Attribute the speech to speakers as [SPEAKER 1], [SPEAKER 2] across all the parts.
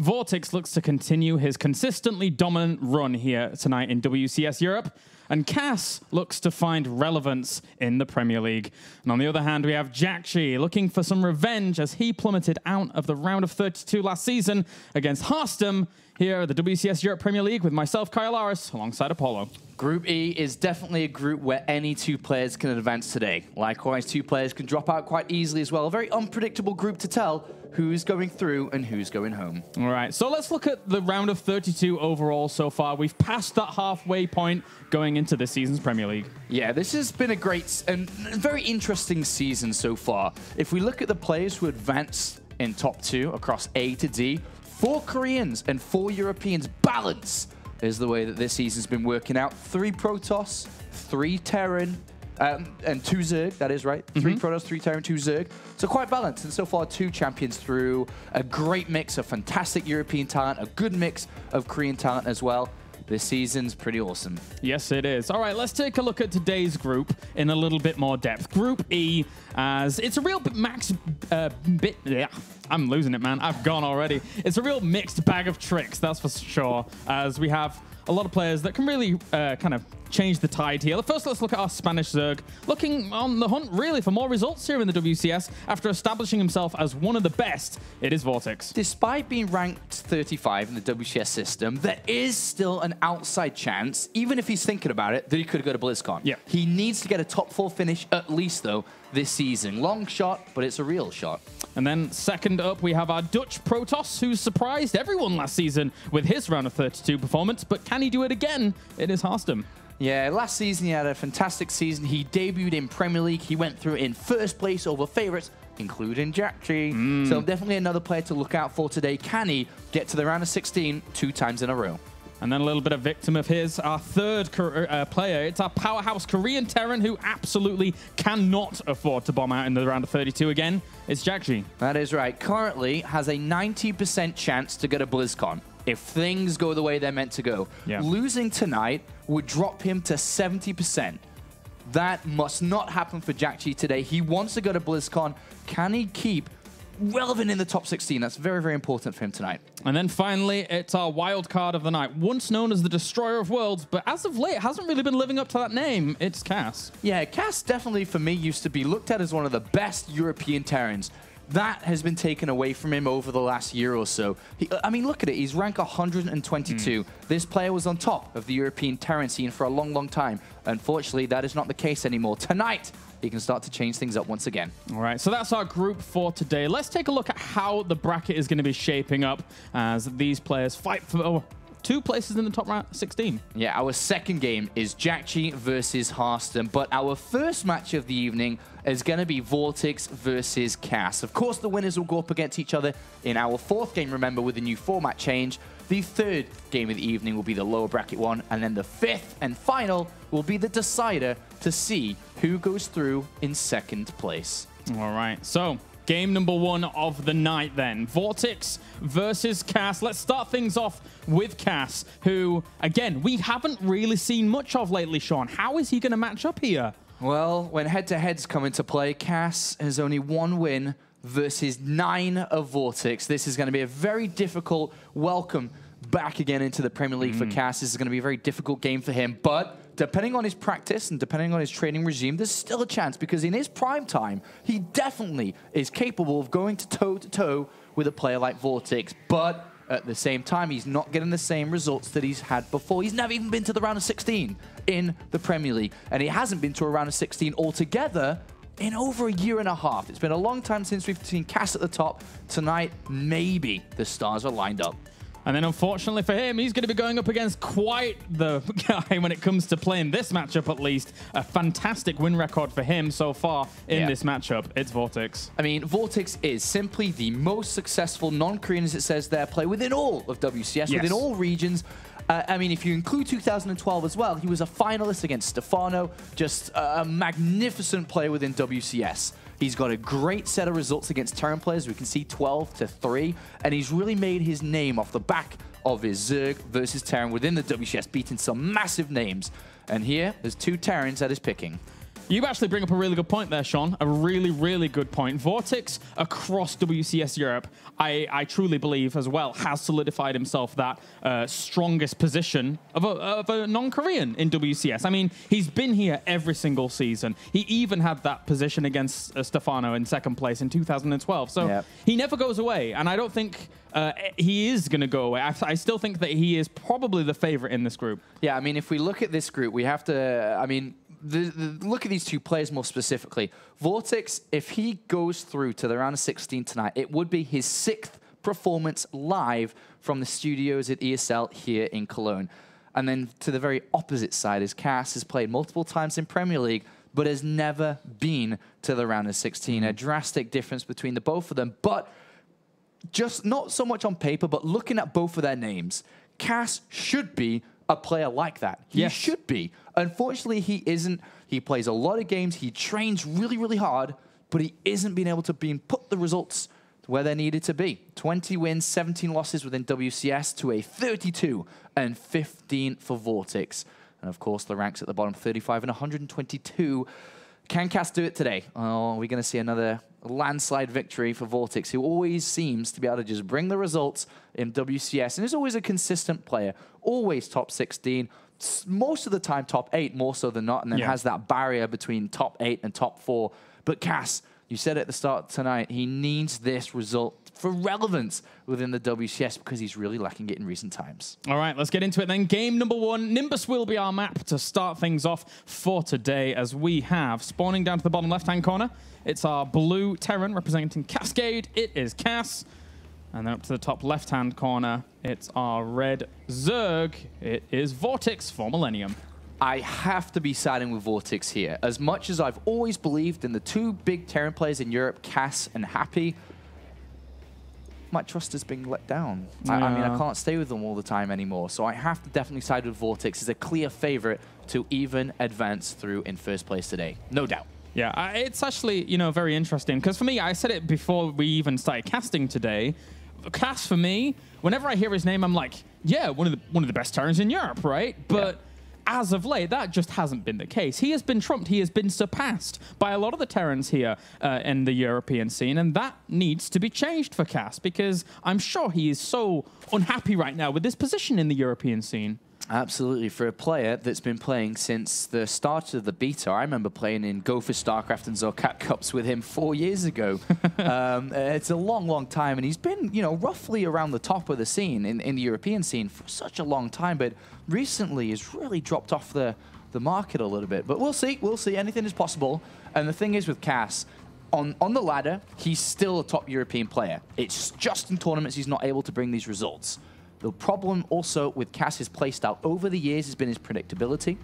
[SPEAKER 1] VortiX looks to continue his consistently dominant run here tonight in WCS Europe, and Cass looks to find relevance in the Premier League. And on the other hand, we have Jakshi looking for some revenge as he plummeted out of the round of 32 last season against Harstem here at the WCS Europe Premier League with myself, Kyle Aris, alongside Apollo.
[SPEAKER 2] Group E is definitely a group where any two players can advance today. Likewise, two players can drop out quite easily as well. A very unpredictable group to tell who's going through and who's going home. All
[SPEAKER 1] right, so let's look at the round of 32 overall so far. We've passed that halfway point going into this season's Premier League.
[SPEAKER 2] Yeah, this has been a great and very interesting season so far. If we look at the players who advanced in top 2 across A to D, 4 Koreans and 4 Europeans balance is the way that this season's been working out. 3 Protoss, 3 Terran, and 2 Zerg, that is right. 3 Protoss, 3 Terran, 2 Zerg. So quite balanced. And so far, 2 champions through. A great mix of fantastic European talent, a good mix of Korean talent as well. This season's pretty awesome.
[SPEAKER 1] Yes, it is. All right, let's take a look at today's group in a little bit more depth. Group E, as it's a real I'm losing it, man. I've gone already. It's a real mixed bag of tricks, that's for sure, as we have a lot of players that can really kind of change the tide here. First, let's look at our Spanish Zerg, looking on the hunt really for more results here in the WCS after establishing himself as one of the best. It is VortiX.
[SPEAKER 2] Despite being ranked 35 in the WCS system, there is still an outside chance, even if he's thinking about it, that he could go to BlizzCon.
[SPEAKER 1] Yeah.
[SPEAKER 2] He needs to get a top 4 finish at least, though, this season. Long shot, but it's a real shot.
[SPEAKER 1] And then second up, we have our Dutch Protoss, who surprised everyone last season with his round of 32 performance. But can he do it again? It is Harstem.
[SPEAKER 2] Yeah, last season he had a fantastic season. He debuted in Premier League. He went through in first place over favorites, including Jakshi. So definitely another player to look out for today. Can he get to the round of 16 2 times in a row?
[SPEAKER 1] And then a little bit of victim of his, our third player. It's our powerhouse Korean Terran who absolutely cannot afford to bomb out in the round of 32 again. It's Jakshi.
[SPEAKER 2] That is right. Currently has a 90% chance to go to BlizzCon if things go the way they're meant to go.
[SPEAKER 1] Yeah.
[SPEAKER 2] Losing tonight would drop him to 70%. That must not happen for Jakshi today. He wants to go to BlizzCon. Can he keep relevant in the top 16? That's very, very important for him tonight.
[SPEAKER 1] And then finally, it's our wild card of the night. Once known as the Destroyer of Worlds, but as of late, hasn't really been living up to that name. It's Cass.
[SPEAKER 2] Yeah, Cass definitely, for me, used to be looked at as one of the best European Terrans. That has been taken away from him over the last year or so. I mean, look at it. He's ranked 122. This player was on top of the European Terran scene for a long, long time. Unfortunately, that is not the case anymore. Tonight, he can start to change things up once again.
[SPEAKER 1] All right, so that's our group for today. Let's take a look at how the bracket is going to be shaping up as these players fight for 2 places in the top 16.
[SPEAKER 2] Yeah, our second game is Jakshi versus Harstem, but our first match of the evening is going to be VortiX versus Cass. Of course, the winners will go up against each other in our 4th game, remember, with the new format change. The 3rd game of the evening will be the lower bracket one, and then the 5th and final will be the decider to see who goes through in 2nd place.
[SPEAKER 1] All right, so game number 1 of the night then. VortiX versus Cass. Let's start things off with Cass, who, again, we haven't really seen much of lately, Sean. How is he going to match up here?
[SPEAKER 2] Well, when head-to-heads come into play, Cass has only 1 win versus 9 of VortiX. This is going to be a very difficult welcome back again into the Premier League for Cass. This is going to be a very difficult game for him, but depending on his practice and depending on his training regime, there's still a chance, because in his prime time, he definitely is capable of going toe-to-toe with a player like VortiX, but at the same time, he's not getting the same results that he's had before. He's never even been to the round of 16 in the Premier League, and he hasn't been to a round of 16 altogether in over a year and a half. It's been a long time since we've seen Cass at the top. Tonight, maybe the stars are lined up.
[SPEAKER 1] And then unfortunately for him, he's going to be going up against quite the guy when it comes to playing this matchup, at least. A fantastic win record for him so far in this matchup. It's VortiX.
[SPEAKER 2] I mean, VortiX is simply the most successful non-Korean, as it says there, player within all of WCS, within all regions. I mean, if you include 2012 as well, he was a finalist against Stefano, just a magnificent player within WCS. He's got a great set of results against Terran players. We can see 12-3, and he's really made his name off the back of his Zerg versus Terran within the WCS, beating some massive names. And here, there's 2 Terrans at his picking.
[SPEAKER 1] You actually bring up a really good point there, Sean. A really, really good point. VortiX across WCS Europe, I truly believe as well, has solidified himself that strongest position of a non-Korean in WCS. I mean, he's been here every single season. He even had that position against Stefano in second place in 2012. So he never goes away. And I don't think he is going to go away. I still think that he is probably the favorite in this group.
[SPEAKER 2] Yeah, I mean, if we look at this group, we have to, I mean, look at these two players more specifically. VortiX, if he goes through to the round of 16 tonight, it would be his 6th performance live from the studios at ESL here in Cologne. And then to the very opposite side is Cass, has played multiple times in Premier League, but has never been to the round of 16. A drastic difference between the both of them, but just not so much on paper, but looking at both of their names, Cass should be a player like that. He should be. Unfortunately, he isn't. He plays a lot of games. He trains really, really hard, but he isn't being able to put the results where they needed to be. 20 wins, 17 losses within WCS to a 32 and 15 for VortiX. And of course, the ranks at the bottom, 35 and 122. Can Cass do it today? Oh, we're going to see another landslide victory for VortiX, who always seems to be able to just bring the results in WCS, and is always a consistent player, always top 16, most of the time top 8, more so than not, and then has that barrier between top 8 and top 4. But Cass, you said at the start tonight, he needs this result for relevance within the WCS because he's really lacking it in recent times.
[SPEAKER 1] All right, let's get into it then. Game number 1. Nimbus will be our map to start things off for today, as we have, spawning down to the bottom left-hand corner, it's our blue Terran representing Cascade. It is Cass. And then up to the top left-hand corner, it's our red Zerg. It is VortiX for Millennium.
[SPEAKER 2] I have to be siding with VortiX here. As much as I've always believed in the two big Terran players in Europe, Cass and Happy, my trust has been let down. I mean, I can't stay with them all the time anymore. So I have to definitely side with VortiX as a clear favorite to even advance through in first place today. No doubt.
[SPEAKER 1] Yeah, it's actually, you know, very interesting. Because for me, I said it before we even started casting today. Cass, for me, whenever I hear his name, I'm like, yeah, one of the best Terrans in Europe, right? But as of late, that just hasn't been the case. He has been trumped. He has been surpassed by a lot of the Terrans here in the European scene, and that needs to be changed for Cass, because I'm sure he is so unhappy right now with his position in the European scene.
[SPEAKER 2] Absolutely. For a player that's been playing since the start of the beta, I remember playing in Go for StarCraft and Zorkat Cups with him 4 years ago. It's a long, long time, and he's been, you know, roughly around the top of the scene in the European scene for such a long time, but recently has really dropped off the market a little bit. But we'll see. We'll see. Anything is possible. And the thing is with Cass, on the ladder, he's still a top European player. It's just in tournaments he's not able to bring these results. The problem also with Cass's playstyle over the years has been his predictability,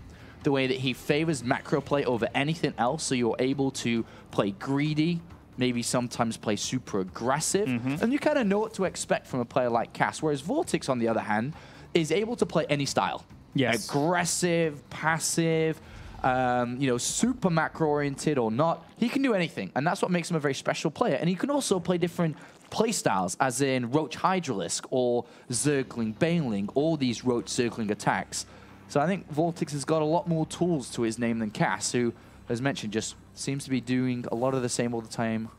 [SPEAKER 2] the way that he favors macro play over anything else, so you're able to play greedy, maybe sometimes play super aggressive, and you kind of know what to expect from a player like Cass, whereas VortiX, on the other hand, is able to play any style.
[SPEAKER 1] Yes.
[SPEAKER 2] Aggressive, passive, you know, super macro-oriented or not. He can do anything, and that's what makes him a very special player. And he can also play different playstyles, as in Roach Hydralisk or Zergling Baneling, all these Roach Zergling attacks. So I think VortiX has got a lot more tools to his name than Cass, who, as mentioned, just seems to be doing a lot of the same all the time,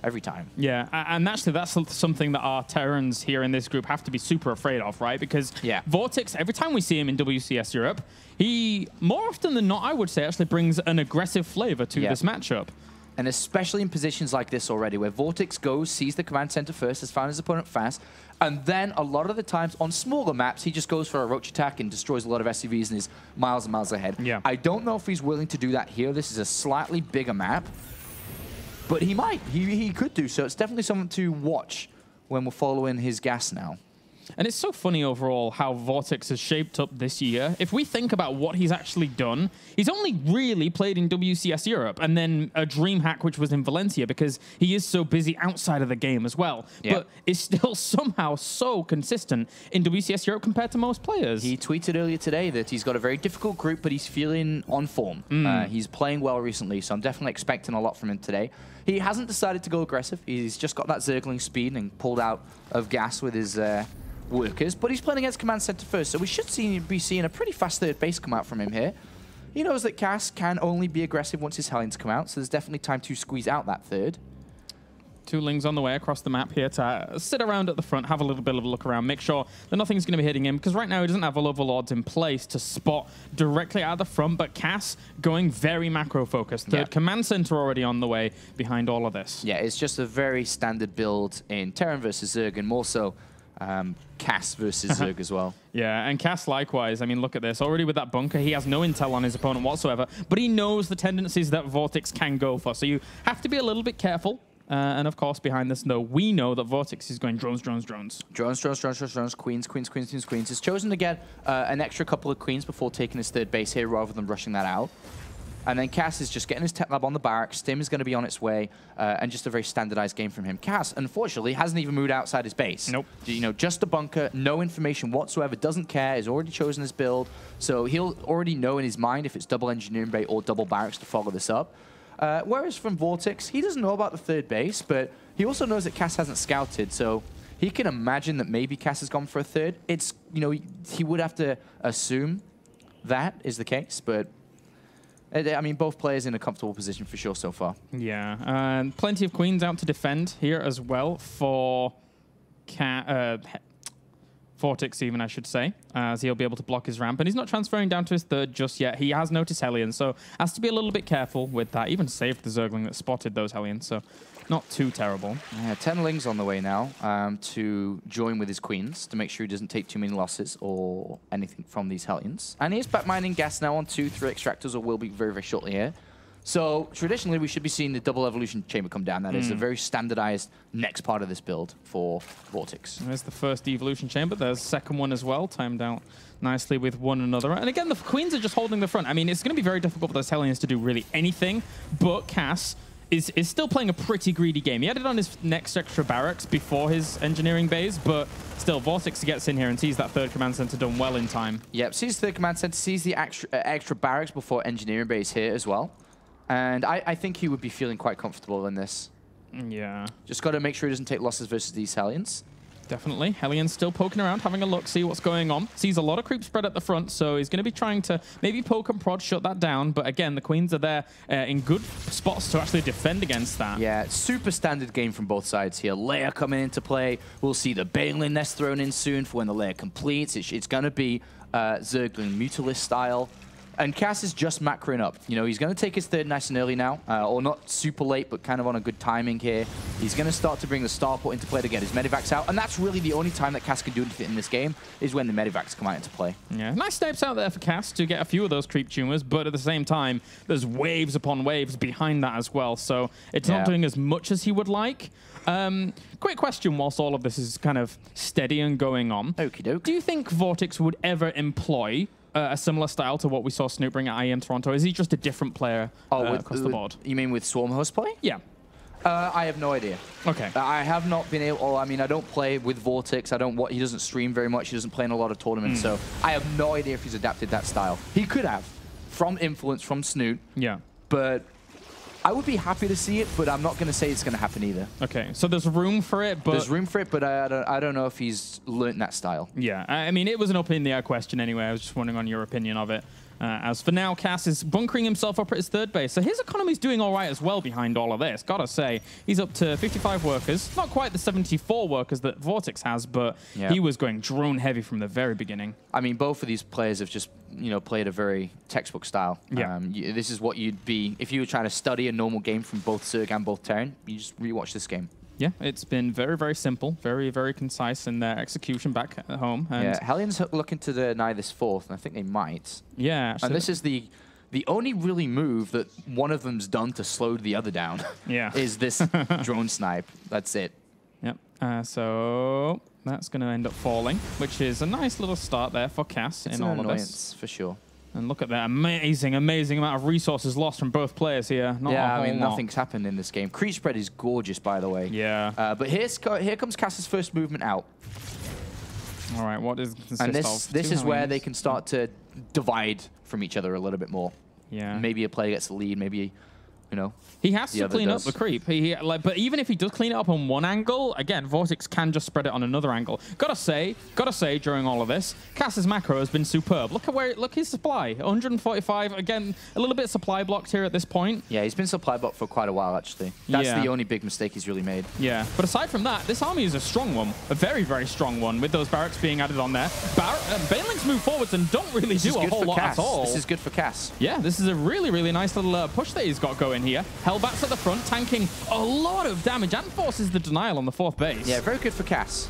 [SPEAKER 2] every time.
[SPEAKER 1] Yeah, and actually that's something that our Terrans here in this group have to be super afraid of, right? Because VortiX, every time we see him in WCS Europe, he, more often than not, I would say, actually brings an aggressive flavor to this matchup.
[SPEAKER 2] And especially in positions like this already, where VortiX goes, sees the command center first, has found his opponent fast, and then a lot of the times on smaller maps, he just goes for a Roach attack and destroys a lot of SCVs and is miles and miles ahead.
[SPEAKER 1] Yeah.
[SPEAKER 2] I don't know if he's willing to do that here. This is a slightly bigger map, but he might. He could do so. It's definitely something to watch when we're following his gas now.
[SPEAKER 1] And it's so funny overall how VortiX has shaped up this year. If we think about what he's actually done, he's only really played in WCS Europe and then a DreamHack, which was in Valencia, because he is so busy outside of the game as well. But is still somehow so consistent in WCS Europe compared to most players.
[SPEAKER 2] He tweeted earlier today that he's got a very difficult group, but he's feeling on form. He's playing well recently, so I'm definitely expecting a lot from him today. He hasn't decided to go aggressive. He's just got that Zergling speed and pulled out of gas with his workers, but he's playing against command center first, so we should be seeing a pretty fast third base come out from him here. he knows that Cass can only be aggressive once his Hellions come out, so there's definitely time to squeeze out that third.
[SPEAKER 1] 2 Lings on the way across the map here to sit around at the front, have a little bit of a look around, make sure that nothing's going to be hitting him, because right now he doesn't have all Overlords in place to spot directly out of the front, but Cass going very macro-focused. Third Command Center already on the way behind all of this.
[SPEAKER 2] Yeah, it's just a very standard build in Terran versus Zerg, and more so Cass versus Zerg as well.
[SPEAKER 1] Yeah, and Cass likewise. I mean, look at this. Already with that bunker, he has no intel on his opponent whatsoever, but he knows the tendencies that VortiX can go for, so you have to be a little bit careful. And of course, behind this, though, we know that VortiX is going drones, drones, drones.
[SPEAKER 2] Drones, drones, drones, drones, drones, queens, queens, queens, queens, queens. He's chosen to get an extra couple of queens before taking his third base here, rather than rushing that out. And then Cass is just getting his tech lab on the barracks. Stim is going to be on its way, and just a very standardized game from him. Cass, unfortunately, hasn't even moved outside his base.
[SPEAKER 1] Nope.
[SPEAKER 2] You know, just a bunker, no information whatsoever, doesn't care, has already chosen his build. So he'll already know in his mind if it's double engineering bay or double barracks to follow this up. Whereas from VortiX, he doesn't know about the third base, but he also knows that Cass hasn't scouted, so he can imagine that maybe Cass has gone for a third. It's, you know, he would have to assume that is the case, but I mean, both players in a comfortable position for sure so far.
[SPEAKER 1] Yeah, and plenty of queens out to defend here as well for VortiX even, I should say, as he'll be able to block his ramp. And he's not transferring down to his third just yet. He has noticed Hellions, so has to be a little bit careful with that. Even saved the Zergling that spotted those Hellions, so not too terrible.
[SPEAKER 2] Yeah, 10 Lings on the way now to join with his queens to make sure he doesn't take too many losses or anything from these Hellions. And he is back mining gas now on 2, 3 extractors, or will be very, very shortly here. So traditionally, we should be seeing the double evolution chamber come down. That is a very standardized next part of this build for VortiX.
[SPEAKER 1] There's the first evolution chamber. There's the second one as well, timed out nicely with one another. And again, the queens are just holding the front. I mean, it's going to be very difficult for those Hellions to do really anything, but Cass is still playing a pretty greedy game. He had it on his next extra barracks before his engineering bays, but still, VortiX gets in here and sees that third command center done well in time. Yep,
[SPEAKER 2] sees the third command center, sees the extra barracks before engineering base here as well. And I think he would be feeling quite comfortable in this.
[SPEAKER 1] Yeah.
[SPEAKER 2] Just got to make sure he doesn't take losses versus these Hellions.
[SPEAKER 1] Definitely. Hellions still poking around, having a look, see what's going on. Sees a lot of creep spread at the front, so he's going to be trying to maybe poke and prod, shut that down. But again, the queens are there in good spots to actually defend against that.
[SPEAKER 2] Yeah, super standard game from both sides here. Lair coming into play. We'll see the Baneling Nest thrown in soon for when the Lair completes. It's going to be Zergling Mutalisk style. And Cass is just macroing up. You know, he's going to take his third nice and early now, or not super late, but kind of on a good timing here. He's going to start to bring the starport into play to get his medivacs out, and that's really the only time that Cass can do anything in this game, is when the medivacs come out into play.
[SPEAKER 1] Yeah, nice snipes out there for Cass to get a few of those creep tumors, but at the same time, there's waves upon waves behind that as well, so it's not doing as much as he would like. Quick question whilst all of this is kind of steady and going on.
[SPEAKER 2] Okie doke.
[SPEAKER 1] Do you think VortiX would ever employ a similar style to what we saw Snoop bring at IEM Toronto? Is he just a different player across the board?
[SPEAKER 2] You mean with Swarm host play?
[SPEAKER 1] Yeah.
[SPEAKER 2] I have no idea.
[SPEAKER 1] Okay.
[SPEAKER 2] I have not been able. I mean, I don't play with VortiX. He doesn't stream very much. He doesn't play in a lot of tournaments. So I have no idea if he's adapted that style. He could have, from influence from Snoot.
[SPEAKER 1] Yeah.
[SPEAKER 2] But I would be happy to see it, but I'm not going to say it's going to happen either.
[SPEAKER 1] Okay, so there's room for it, but...
[SPEAKER 2] There's room for it, but I don't know if he's learned that style.
[SPEAKER 1] Yeah, I mean, it was an up-in-the-air question anyway. I was just wondering on your opinion of it. As for now, Cass is bunkering himself up at his third base. So his economy's doing all right as well behind all of this. Gotta say, he's up to 55 workers. Not quite the 74 workers that VortiX has, but he was going drone heavy from the very beginning.
[SPEAKER 2] I mean, both of these players have just, you know, played a very textbook style.
[SPEAKER 1] Yeah.
[SPEAKER 2] This is what you'd be, if you were trying to study a normal game from both Zerg and both Terran, you just rewatch this game.
[SPEAKER 1] Yeah, it's been very, very simple, very, very concise in their execution back at home. And
[SPEAKER 2] yeah, Hellions looking to deny this fourth, and I think they might.
[SPEAKER 1] Yeah, actually.
[SPEAKER 2] And this is the only really move that one of them's done to slow the other down.
[SPEAKER 1] Yeah.
[SPEAKER 2] Is this drone snipe. That's it.
[SPEAKER 1] Yep. So that's going to end up falling, which is a nice little start there for Cass in all of this.
[SPEAKER 2] For sure.
[SPEAKER 1] And look at that amazing, amazing amount of resources lost from both players here.
[SPEAKER 2] Yeah, I mean, nothing's happened in this game. Creep spread is gorgeous, by the way.
[SPEAKER 1] Yeah.
[SPEAKER 2] But here comes Cass's first movement out.
[SPEAKER 1] All right, what is this?
[SPEAKER 2] And this is where they can start to divide from each other a little bit more.
[SPEAKER 1] Yeah.
[SPEAKER 2] Maybe a player gets the lead, maybe you know.
[SPEAKER 1] He has to clean up the creep. But even if he does clean it up on one angle, again, Vortex can just spread it on another angle. Gotta say, during all of this, Cass's macro has been superb. Look his supply, 145. Again, a little bit supply blocked here at this point.
[SPEAKER 2] Yeah, he's been supply blocked for quite a while, actually. That's the only big mistake he's really made.
[SPEAKER 1] Yeah, but aside from that, this army is a strong one. A very, very strong one, with those barracks being added on there. Banelings move forwards and don't really do a whole lot at all.
[SPEAKER 2] This is good for Cass.
[SPEAKER 1] Yeah, this is a really, really nice little push that he's got going here. Hellbats at the front, tanking a lot of damage and forces the denial on the 4th base.
[SPEAKER 2] Yeah, very good for Cass.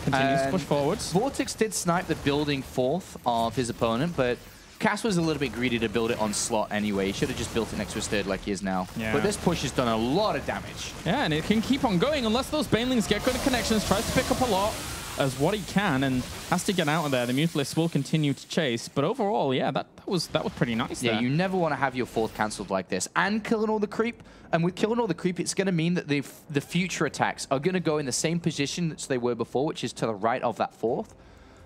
[SPEAKER 1] Continues to push forwards.
[SPEAKER 2] Vortex did snipe the building 4th of his opponent, but Cass was a little bit greedy to build it on slot anyway. He should have just built it next to his 3rd like he is now.
[SPEAKER 1] Yeah.
[SPEAKER 2] But this push has done a lot of damage.
[SPEAKER 1] Yeah, and it can keep on going unless those Banelings get good connections, tries to pick up a lot as what he can and has to get out of there. The Mutalists will continue to chase, but overall, yeah, that was pretty nice.
[SPEAKER 2] Yeah,
[SPEAKER 1] there.
[SPEAKER 2] you never want to have your 4th cancelled like this and killing all the creep. And with killing all the creep, it's going to mean that the future attacks are going to go in the same position that they were before, which is to the right of that 4th.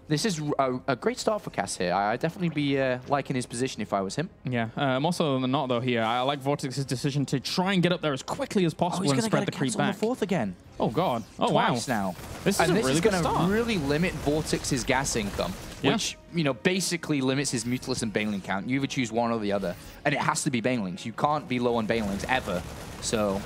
[SPEAKER 2] This is a great start for Cass here. I'd definitely be liking his position if I was him.
[SPEAKER 1] Yeah, more so than not, though, here. I like Vortex's decision to try and get up there as quickly as possible and spread the creep back.
[SPEAKER 2] On the 4th again.
[SPEAKER 1] Oh, God. Oh,
[SPEAKER 2] Twice
[SPEAKER 1] wow.
[SPEAKER 2] now.
[SPEAKER 1] This is a really good start.
[SPEAKER 2] going to really limit Vortex's gas income, which, you know, basically limits his Mutalist and Baneling count. You either choose one or the other. And it has to be Banelings. You can't be low on Banelings ever. So...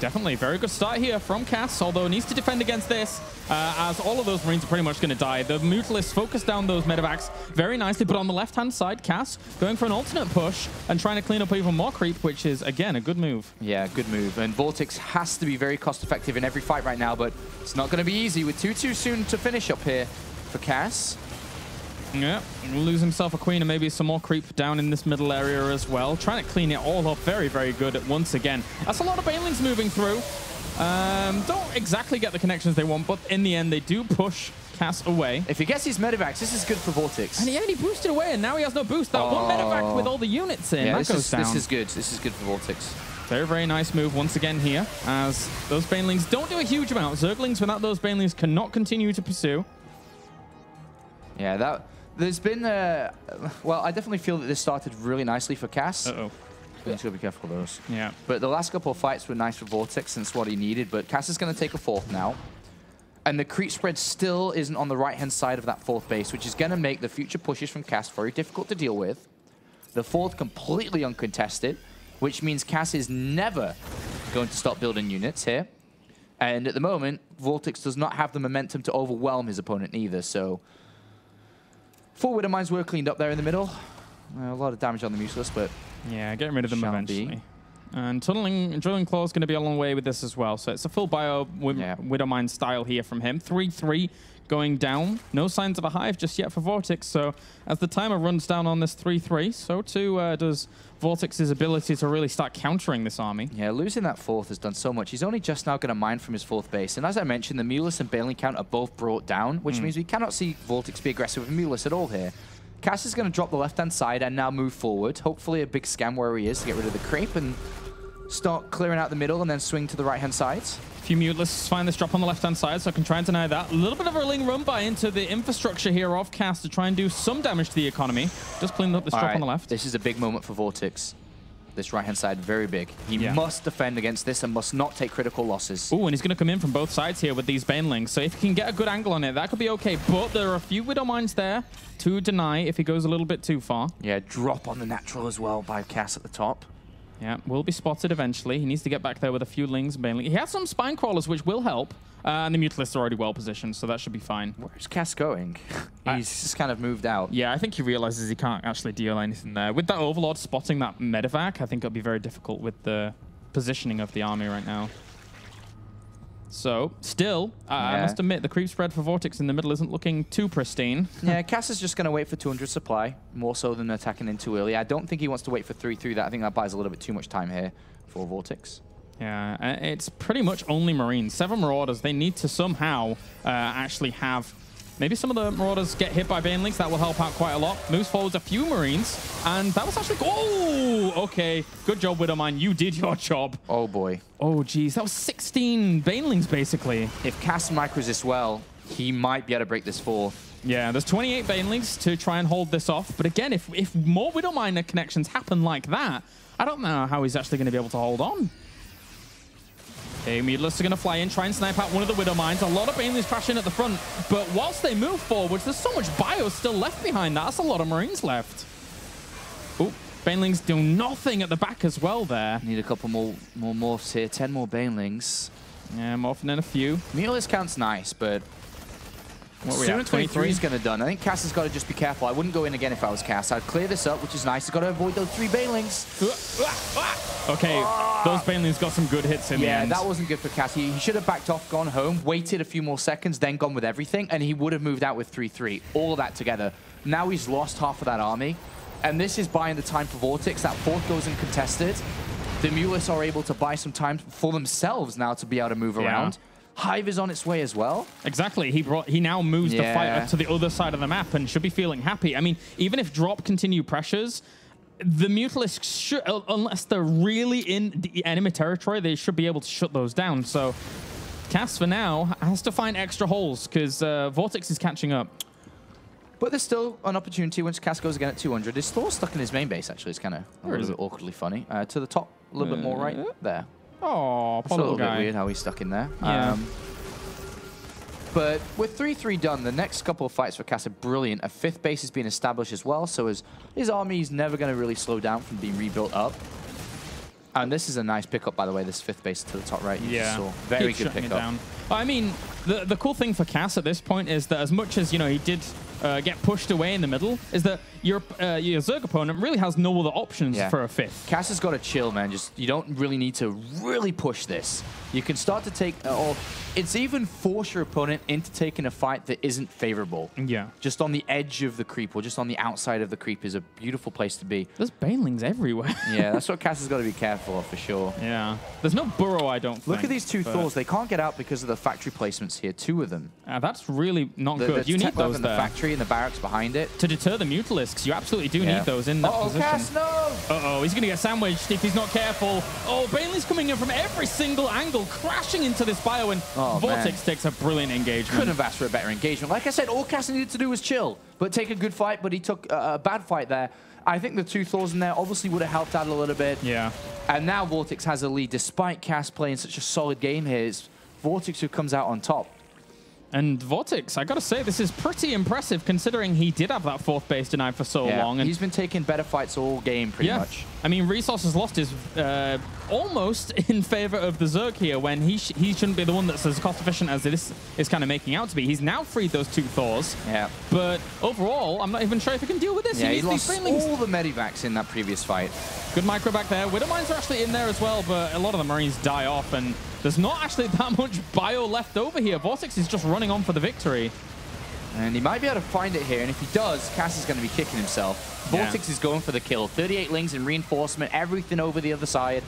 [SPEAKER 1] Definitely, very good start here from Cass, although needs to defend against this, as all of those Marines are pretty much going to die. The Mutalists focus down those medevacs very nicely, but on the left-hand side, Cass going for an alternate push and trying to clean up even more creep, which is, again, a good move.
[SPEAKER 2] Yeah, good move. And Vortex has to be very cost-effective in every fight right now, but it's not going to be easy with too soon to finish up here for Cass.
[SPEAKER 1] Yeah, lose himself a queen and maybe some more creep down in this middle area as well. Trying to clean it all up very, very good once again. That's a lot of Banelings moving through. Don't exactly get the connections they want, but in the end, they do push Cass away.
[SPEAKER 2] If he gets his medevacs, this is good for Vortex.
[SPEAKER 1] And he boosted away, and now he has no boost. That one medevac with all the units in,
[SPEAKER 2] yeah,
[SPEAKER 1] that goes down.
[SPEAKER 2] This is good. This is good for Vortex.
[SPEAKER 1] Very, very nice move once again here, as those Banelings don't do a huge amount. Zerglings without those Banelings cannot continue to pursue.
[SPEAKER 2] Yeah, there's been, well, I definitely feel that this started really nicely for Cass.
[SPEAKER 1] Uh-oh.
[SPEAKER 2] You need to be careful of those.
[SPEAKER 1] Yeah.
[SPEAKER 2] But the last couple of fights were nice for Vortex, since what he needed. But Cass is going to take a 4th now. And the creep spread still isn't on the right-hand side of that 4th base, which is going to make the future pushes from Cass very difficult to deal with. The 4th completely uncontested, which means Cass is never going to stop building units here. And at the moment, Vortex does not have the momentum to overwhelm his opponent either, so... 4 Widow Mines were cleaned up there in the middle. A lot of damage on the Mutalist, but...
[SPEAKER 1] Yeah, getting rid of them eventually. And Drilling Claw is going to be a long way with this as well. So it's a full bio Widow Mine style here from him. 3-3 going down. No signs of a hive just yet for Vortex. So as the timer runs down on this 3-3, so too does Vortex's ability to really start countering this army.
[SPEAKER 2] Yeah, losing that 4th has done so much. He's only just now going to mine from his 4th base. And as I mentioned, the Mulus and Baneling count are both brought down, which means we cannot see Vortex be aggressive with Mulus at all here. Cass is going to drop the left-hand side and now move forward. Hopefully a big scam where he is to get rid of the creep and start clearing out the middle and then swing to the right-hand side.
[SPEAKER 1] A few Mutalists find this drop on the left-hand side, so I can try and deny that. A little bit of a ling run by into the infrastructure here of Cass to try and do some damage to the economy. Just cleaning up this drop on the left.
[SPEAKER 2] This is a big moment for Vortex. This right-hand side, very big. He must defend against this and must not take critical losses.
[SPEAKER 1] Oh, and he's going to come in from both sides here with these Banelings. So if he can get a good angle on it, that could be okay. But there are a few Widow Mines there to deny if he goes a little bit too far.
[SPEAKER 2] Yeah, drop on the natural as well by Cass at the top.
[SPEAKER 1] Yeah, will be spotted eventually. He needs to get back there with a few Lings and Banelings. He has some Spine Crawlers, which will help. And the Mutalists are already well positioned, so that should be fine.
[SPEAKER 2] Where's Cass going? He's just kind of moved out.
[SPEAKER 1] Yeah, I think he realizes he can't actually deal anything there. With that Overlord spotting that medevac, I think it'll be very difficult with the positioning of the army right now. So, still, I must admit, the creep spread for Vortex in the middle isn't looking too pristine.
[SPEAKER 2] Yeah, Cass is just going to wait for 200 supply, more so than attacking in too early. I don't think he wants to wait for 3-3. I think that buys a little bit too much time here for Vortex.
[SPEAKER 1] Yeah, it's pretty much only Marines. 7 Marauders, they need to somehow actually have... Maybe some of the Marauders get hit by Banelings. That will help out quite a lot. Moves forwards a few Marines. And that was actually... Oh, okay. Good job, Widowmine. You did your job.
[SPEAKER 2] Oh, boy.
[SPEAKER 1] Oh, geez. That was 16 Banelings, basically.
[SPEAKER 2] If Cass micros this well, he might be able to break this 4.
[SPEAKER 1] Yeah, there's 28 Banelings to try and hold this off. But again, if more Widowminer connections happen like that, I don't know how he's actually going to be able to hold on. Okay, Mutalisks are going to fly in, try and snipe out one of the Widow Mines. A lot of Banelings crash in at the front. But whilst they move forwards, there's so much bio still left behind that. That's a lot of Marines left. Oh, Banelings do nothing at the back as well there.
[SPEAKER 2] Need a couple more morphs here. 10 more Banelings.
[SPEAKER 1] Yeah, morphing in a few.
[SPEAKER 2] Mutalisk count's nice, but
[SPEAKER 1] what
[SPEAKER 2] soon 23 is going to done. I think Cass has got to just be careful. I wouldn't go in again if I was Cass. I'd clear this up, which is nice. He's got to avoid those 3 Banelings.
[SPEAKER 1] Okay, those Banelings got some good hits in the end.
[SPEAKER 2] Yeah, that wasn't good for Cass. He should have backed off, gone home, waited a few more seconds, then gone with everything, and he would have moved out with 3-3. All of that together. Now he's lost half of that army, and this is buying the time for Vortex. That fourth goes uncontested. The Mutalisks are able to buy some time for themselves now to be able to move around. Hive is on its way as well.
[SPEAKER 1] Exactly. He now moves the fight up to the other side of the map and should be feeling happy. I mean, even if drop continue pressures, the Mutalisks should, unless they're really in the enemy territory, they should be able to shut those down. So Cass for now has to find extra holes because Vortex is catching up.
[SPEAKER 2] But there's still an opportunity once Cass goes again at 200. His Thor's stuck in his main base, actually. It's kind of a little bit awkwardly funny. To the top, a little bit more right there.
[SPEAKER 1] Oh,
[SPEAKER 2] it's a little bit weird how he's stuck in there.
[SPEAKER 1] Yeah.
[SPEAKER 2] But with 3-3 done, the next couple of fights for Cass are brilliant. A 5th base is being established as well, so his army is never going to really slow down from being rebuilt up. And this is a nice pickup, by the way, this 5th base to the top right. You just saw. Very good pickup.
[SPEAKER 1] I mean, the cool thing for Cass at this point is that as much as, you know, he did get pushed away in the middle, is that your Zerg opponent really has no other options for a 5th.
[SPEAKER 2] Cass has got to chill, man. You don't really need to really push this. You can start to take, or it's even force your opponent into taking a fight that isn't favorable.
[SPEAKER 1] Yeah.
[SPEAKER 2] Just on the edge of the creep, or just on the outside of the creep is a beautiful place to be.
[SPEAKER 1] There's Banelings everywhere.
[SPEAKER 2] Yeah, that's what Cass has got to be careful of for sure.
[SPEAKER 1] Yeah. There's no burrow, I don't think.
[SPEAKER 2] Look at these 2 Thors. They can't get out because of the factory placements here, 2 of them.
[SPEAKER 1] That's really not good. You need those there.
[SPEAKER 2] The factory and the barracks behind it.
[SPEAKER 1] To deter the Mutalisks, you absolutely do need those in that position.
[SPEAKER 2] Cass, no!
[SPEAKER 1] Uh-oh, he's going to get sandwiched if he's not careful. Oh, Baneling's coming in from every single angle, crashing into this bio, and Vortex takes a brilliant engagement.
[SPEAKER 2] Couldn't have asked for a better engagement. Like I said, all Cass needed to do was chill, but take a good fight, but he took a bad fight there. I think the 2 Thors in there obviously would have helped out a little bit.
[SPEAKER 1] Yeah.
[SPEAKER 2] And now Vortex has a lead, despite Cass playing such a solid game here. It's Vortex who comes out on top.
[SPEAKER 1] And Vortex, I gotta say, this is pretty impressive considering he did have that 4th base denied for so long. And
[SPEAKER 2] he's been taking better fights all game, pretty much.
[SPEAKER 1] I mean, Resources lost is almost in favor of the Zerg here when he shouldn't be the one that's as cost efficient as this is kind of making out to be. He's now freed those 2 Thors.
[SPEAKER 2] Yeah.
[SPEAKER 1] But overall, I'm not even sure if he can deal with this.
[SPEAKER 2] Yeah, he lost all the medivacs in that previous fight.
[SPEAKER 1] Good micro back there. Widow Mines are actually in there as well, but a lot of the Marines die off, and there's not actually that much bio left over here. Vortex is just running on for the victory.
[SPEAKER 2] And he might be able to find it here, and if he does, Cass is going to be kicking himself. Vortex is going for the kill. 38 Lings in reinforcement, everything over the other side.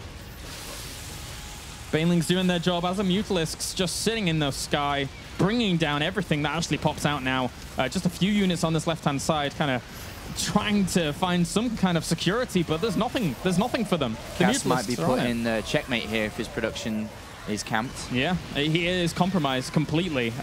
[SPEAKER 1] Banelings doing their job as a Mutalisks, just sitting in the sky, bringing down everything that actually pops out now. Just a few units on this left-hand side, kind of trying to find some kind of security, but there's nothing for them.
[SPEAKER 2] Cass might be put in checkmate here if his production is camped.
[SPEAKER 1] Yeah, he is compromised completely.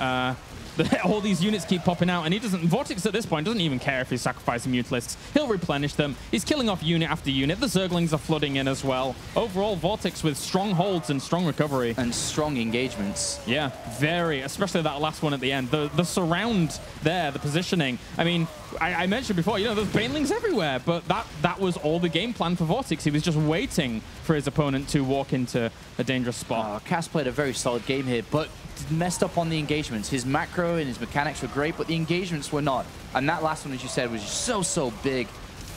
[SPEAKER 1] All these units keep popping out, and he doesn't. Vortex at this point doesn't even care if he's sacrificing Mutalisks. He'll replenish them. He's killing off unit after unit. The Zerglings are flooding in as well. Overall, Vortex with strong holds and strong recovery.
[SPEAKER 2] And strong engagements.
[SPEAKER 1] Yeah, very. Especially that last one at the end. The surround there, the positioning. I mean, I mentioned before, you know, there's Banelings everywhere, but that was all the game plan for Vortex. He was just waiting for his opponent to walk into a dangerous spot.
[SPEAKER 2] Cass played a very solid game here, but messed up on the engagements. His macro and his mechanics were great, but the engagements were not. And that last one, as you said, was just so big.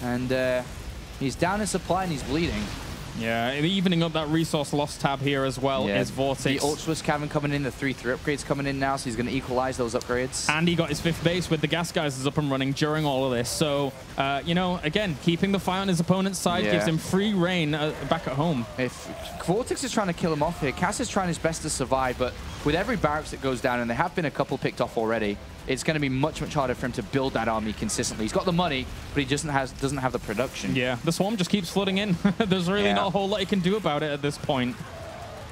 [SPEAKER 2] And he's down in supply and he's bleeding.
[SPEAKER 1] Yeah, evening up that resource loss tab here as well is Vortex.
[SPEAKER 2] The Ultra Cavern coming in, the 3-3 upgrades coming in now, so he's going to equalize those upgrades.
[SPEAKER 1] And he got his 5th base with the gas geysers up and running during all of this. So, you know, again, keeping the fire on his opponent's side gives him free reign back at home.
[SPEAKER 2] If Vortex is trying to kill him off here, Cass is trying his best to survive, but with every barracks that goes down, and there have been a couple picked off already, it's going to be much harder for him to build that army consistently. He's got the money, but he doesn't have the production. Yeah,
[SPEAKER 1] the swarm just keeps flooding in. There's really not a whole lot he can do about it at this point.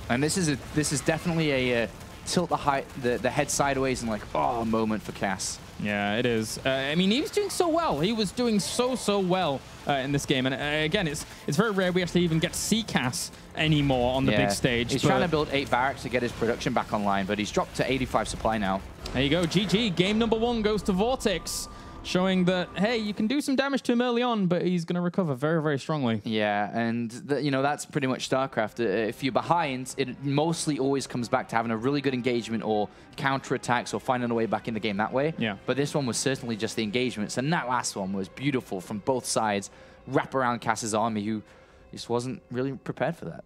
[SPEAKER 2] And this is definitely a tilt the head sideways and like, oh, moment for Cass.
[SPEAKER 1] Yeah, it is. I mean, he was doing so well. He was doing so well in this game. And again, it's very rare we actually even get to see Cass anymore on the big stage.
[SPEAKER 2] He's trying to build 8 barracks to get his production back online, but he's dropped to 85 supply now.
[SPEAKER 1] There you go. GG. Game number 1 goes to VortiX, showing that, hey, you can do some damage to him early on, but he's going to recover very strongly.
[SPEAKER 2] Yeah, and that's pretty much StarCraft. If you're behind, it mostly always comes back to having a really good engagement or counterattacks or finding a way back in the game that way.
[SPEAKER 1] Yeah.
[SPEAKER 2] But this one was certainly just the engagements, and that last one was beautiful from both sides. Wrap around Cass's army, who just wasn't really prepared for that.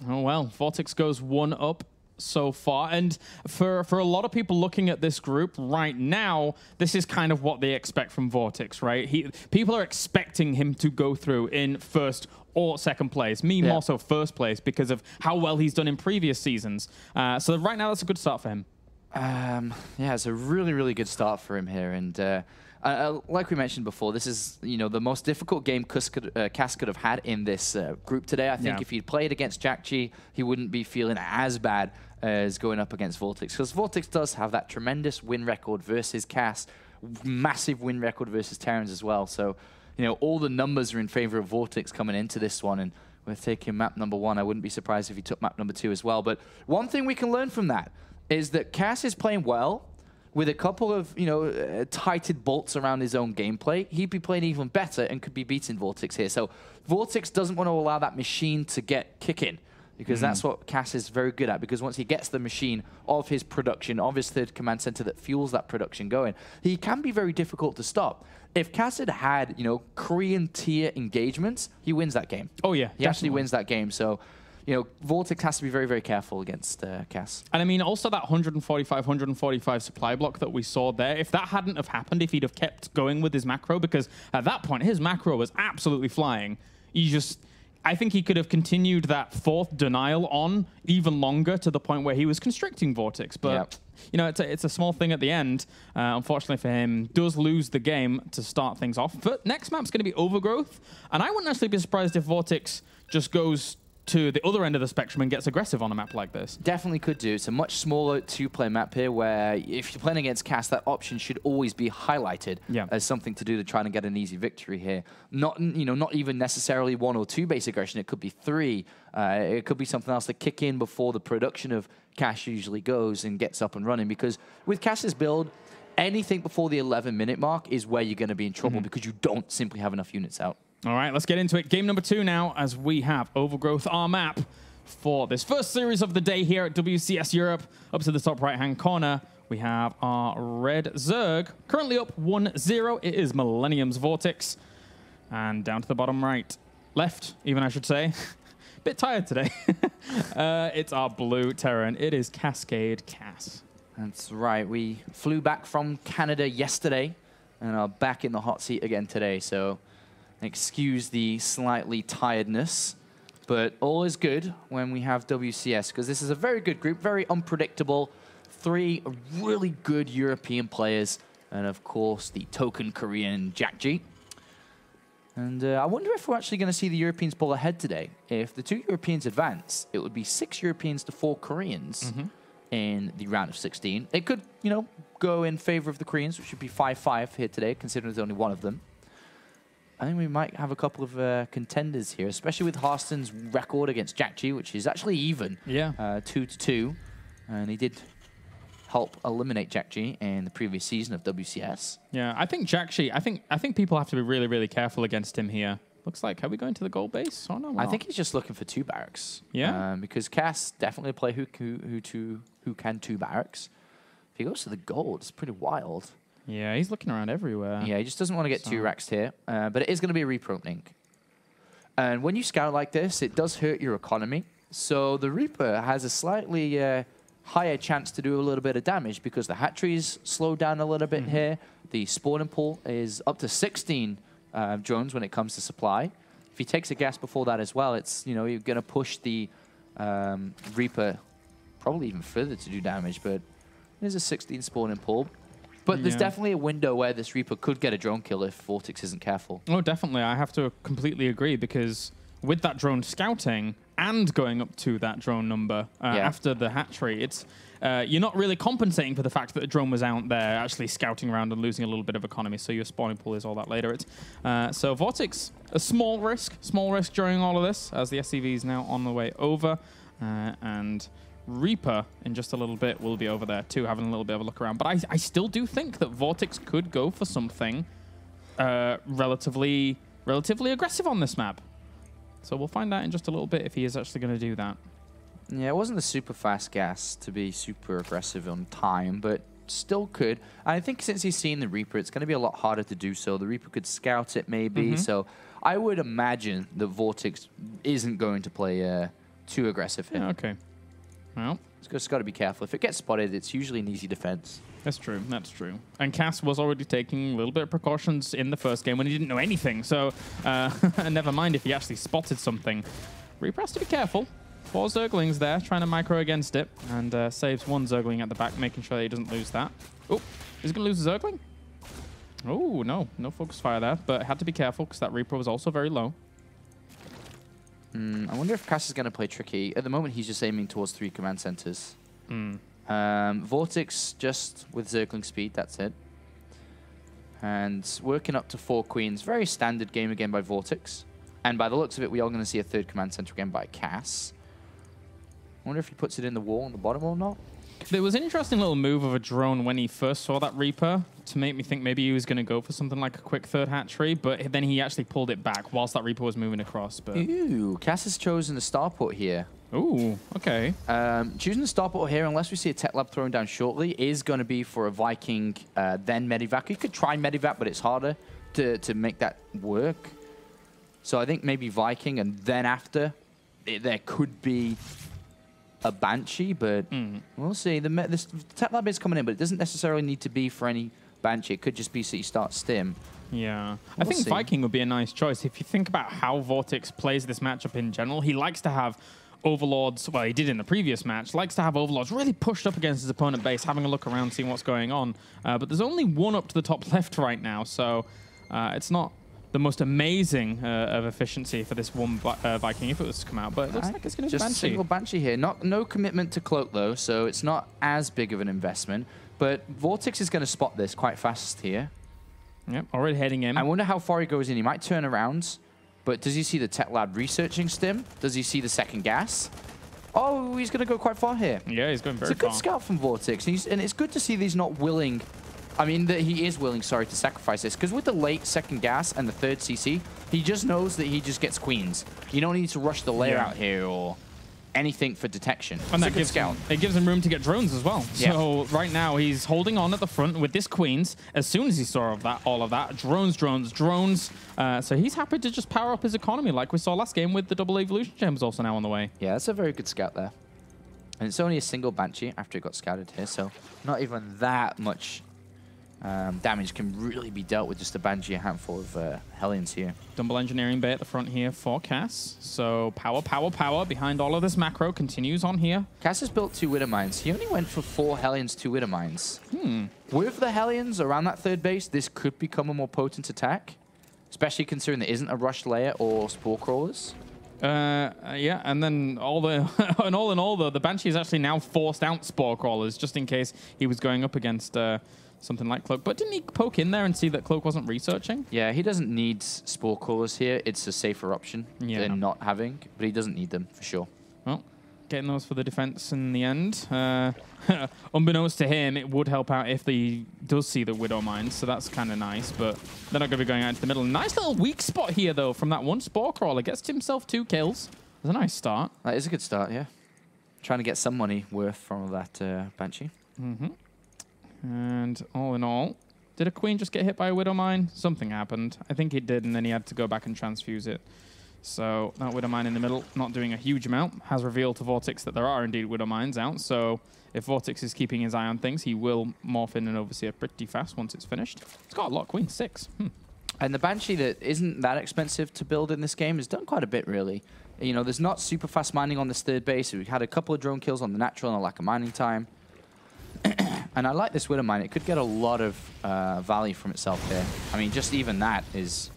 [SPEAKER 1] Oh, well. VortiX goes 1 up so far, and for a lot of people looking at this group right now, this is kind of what they expect from VortiX, right? People are expecting him to go through in first or second place, more so first place, because of how well he's done in previous seasons. So right now, that's a good start for him.
[SPEAKER 2] Yeah, it's a really good start for him here, and like we mentioned before, this is the most difficult game Cass could have had in this group today. I think if he'd played against JackG, he wouldn't be feeling as bad as going up against VortiX, because VortiX does have that tremendous win record versus Cass, massive win record versus Terrans as well. So all the numbers are in favor of VortiX coming into this one, and we're taking map number 1. I wouldn't be surprised if he took map number 2 as well. But one thing we can learn from that is that Cass is playing well. With a couple of, tighted bolts around his own gameplay, he'd be playing even better and could be beating VortiX here. So VortiX doesn't want to allow that machine to get kicking, because that's what Cass is very good at, because once he gets the machine of his production, of his third command center that fuels that production going, he can be very difficult to stop. If Cass had, Korean tier engagements, he wins that game.
[SPEAKER 1] Oh, yeah.
[SPEAKER 2] He actually wins that game. So VortiX has to be very careful against Cass.
[SPEAKER 1] And I mean, also that 145 supply block that we saw there, if that hadn't have happened, if he'd have kept going with his macro, because at that point, his macro was absolutely flying. I think he could have continued that 4th denial on even longer, to the point where he was constricting VortiX. But, it's a small thing at the end. Unfortunately for him, does lose the game to start things off. But next map's going to be Overgrowth. And I wouldn't actually be surprised if VortiX just goes to the other end of the spectrum and gets aggressive on a map like this.
[SPEAKER 2] Definitely could do. It's a much smaller 2-player map here, where if you're playing against Cass, that option should always be highlighted as something to do to try and get an easy victory here. Not even necessarily 1 or 2 base aggression. It could be 3. It could be something else to kick in before the production of Cass usually goes and gets up and running, because with Cass's build, anything before the 11-minute mark is where you're going to be in trouble, because you don't simply have enough units out.
[SPEAKER 1] All right, let's get into it. Game number 2 now, as we have Overgrowth, our map for this first series of the day here at WCS Europe. Up to the top right-hand corner, we have our red Zerg, currently up 1-0. It is Millennium's VortiX. And down to the bottom left, even I should say. Bit tired today. It's our blue Terran. It is Cascade Cass.
[SPEAKER 2] That's right. We flew back from Canada yesterday and are back in the hot seat again today. So excuse the slightly tiredness, but all is good when we have WCS, because this is a very good group, very unpredictable. 3 really good European players, and of course the token Korean JackG. And I wonder if we're actually going to see the Europeans pull ahead today. If the 2 Europeans advance, it would be 6 Europeans to 4 Koreans in the round of 16. It could, go in favor of the Koreans, which would be 5-5 here today, considering there's only 1 of them. I think we might have a couple of contenders here, especially with Harston's record against JackG, which is actually even. 2-2. And he did help eliminate JackG in the previous season of WCS.
[SPEAKER 1] Yeah, I think JackG, I think people have to be really careful against him here. Looks like, are we going to the gold base? Oh, no,
[SPEAKER 2] I think he's just looking for 2 barracks.
[SPEAKER 1] Yeah.
[SPEAKER 2] Because Cass definitely a player who can 2 barracks. If he goes to the gold, it's pretty wild.
[SPEAKER 1] Yeah, he's looking around everywhere.
[SPEAKER 2] Yeah, he just doesn't want to get 2 racks here. But it is going to be a reopening. And when you scout like this, it does hurt your economy. So the Reaper has a slightly higher chance to do a little bit of damage, because the hatcheries slow down a little bit here. The spawning pool is up to 16 drones when it comes to supply. If he takes a gas before that as well, it's, you're going to push the Reaper probably even further to do damage. But there's a 16 spawning pool. But there's definitely a window where this Reaper could get a drone kill if VortiX isn't careful.
[SPEAKER 1] Oh, definitely. I have to completely agree, because with that drone scouting and going up to that drone number after the hatchery, you're not really compensating for the fact that the drone was out there actually scouting around and losing a little bit of economy, so your spawning pool is all that later. So Vortex, a small risk during all of this, as the SCV is now on the way over, and Reaper in just a little bit will be over there too, having a little bit of a look around. But I still do think that Vortex could go for something relatively aggressive on this map. So we'll find out in just a little bit if he is actually going to do that.
[SPEAKER 2] Yeah, it wasn't a super fast gas to be super aggressive on time, but still could. And I think since he's seen the Reaper, it's going to be a lot harder to do so. The Reaper could scout it maybe. So I would imagine that Vortex isn't going to play too aggressive here.
[SPEAKER 1] Yeah, okay. Well,
[SPEAKER 2] it's just got to be careful. If it gets spotted, it's usually an easy defense.
[SPEAKER 1] That's true. That's true. And Cass was already taking a little bit of precautions in the first game when he didn't know anything. So never mind if he actually spotted something. Reaper has to be careful. 4 Zerglings there trying to micro against it, and saves 1 Zergling at the back, making sure that he doesn't lose that. Oh, is he going to lose a Zergling? Oh, no focus fire there, but had to be careful because that Reaper was also very low.
[SPEAKER 2] I wonder if Cass is going to play tricky. At the moment, he's just aiming towards 3 command centers. Vortex just with Zergling speed, that's it. And working up to 4 queens. Very standard game again by Vortex. And by the looks of it, we are going to see a 3rd command center again by Cass. I wonder if he puts it in the wall on the bottom or not.
[SPEAKER 1] There was an interesting little move of a drone when he first saw that Reaper to make me think maybe he was going to go for something like a quick 3rd hatchery, but then he actually pulled it back whilst that Reaper was moving across. But
[SPEAKER 2] ooh, Cass has chosen the starport here.
[SPEAKER 1] Ooh, okay.
[SPEAKER 2] Choosing the starport here, unless we see a tech lab thrown down shortly, is going to be for a Viking, then Medivac. You could try Medivac, but it's harder to make that work. So I think maybe Viking, and then after, there could be a Banshee, but we'll see. The tech lab is coming in, but it doesn't necessarily need to be for any Banshee. It could just be so you start Stim.
[SPEAKER 1] Yeah. I think Viking would be a nice choice. If you think about how Vortex plays this matchup in general, he likes to have Overlords, well, he did in the previous match, likes to have Overlords really pushed up against his opponent base, having a look around, seeing what's going on. But there's only 1 up to the top left right now, so it's not the most amazing of efficiency for this one Viking if it was to come out, but it looks like it's going to be
[SPEAKER 2] Banshee. Just a single Banshee here. No commitment to Cloak, though, so it's not as big of an investment. But Vortex is going to spot this quite fast here.
[SPEAKER 1] Yep, already heading in.
[SPEAKER 2] I wonder how far he goes in. He might turn around, but does he see the tech lab researching Stim? Does he see the 2nd gas? Oh, he's going to go quite far here.
[SPEAKER 1] Yeah, he's going very far.
[SPEAKER 2] It's a good scout from Vortex, and it's good to see that he's not willing... I mean, that he is willing, sorry, to sacrifice this. Because with the late 2nd gas and the 3rd CC, he just knows that he just gets queens. You don't need to rush the layer out here or anything for detection.
[SPEAKER 1] And that gives it gives him room to get drones as well.
[SPEAKER 2] Yeah.
[SPEAKER 1] So right now, he's holding on at the front with this queens. As soon as he saw all of that, drones. So he's happy to just power up his economy like we saw last game with the double evolution gems also now on the way.
[SPEAKER 2] Yeah, that's a very good scout there. And it's only a single Banshee after it got scouted here, so not even that much... damage can really be dealt with just a Banshee, a handful of Hellions here.
[SPEAKER 1] Dumble Engineering Bay at the front here for Cass. So power behind all of this macro continues on here.
[SPEAKER 2] Cass has built 2 Widow Mines. He only went for 4 Hellions, 2 Widow Mines. With the Hellions around that 3rd base, this could become a more potent attack, especially considering there isn't a rushed layer or spore crawlers.
[SPEAKER 1] Yeah, and then all in all, though, the Banshee is actually now forced out spore crawlers just in case he was going up against something like Cloak. But didn't he poke in there and see that Cloak wasn't researching? Yeah,
[SPEAKER 2] he doesn't need spore crawlers here. It's a safer option than not having, but he doesn't need them for sure. Well,
[SPEAKER 1] getting those for the defense in the end. Unbeknownst to him, it would help out if he does see the Widow Mines, so that's kind of nice, but they're not going to be going out into the middle. Nice little weak spot here, though, from that one spore crawler. Gets himself 2 kills. That's a nice start.
[SPEAKER 2] That is a good start, yeah. Trying to get some money worth from that Banshee.
[SPEAKER 1] And all in all, did a queen just get hit by a Widow Mine? Something happened. I think it did, and then he had to go back and transfuse it. So that Widow Mine in the middle, not doing a huge amount, has revealed to Vortex that there are indeed Widow Mines out. So if Vortex is keeping his eye on things, he will morph in and overseer pretty fast once it's finished. It's got a lot of queens, 6.
[SPEAKER 2] And the Banshee that isn't that expensive to build in this game has done quite a bit, really. You know, there's not super fast mining on this 3rd base. We've had a couple of drone kills on the natural and a lack of mining time. And I like this Widow Mine. It could get a lot of value from itself here. I mean, just even that is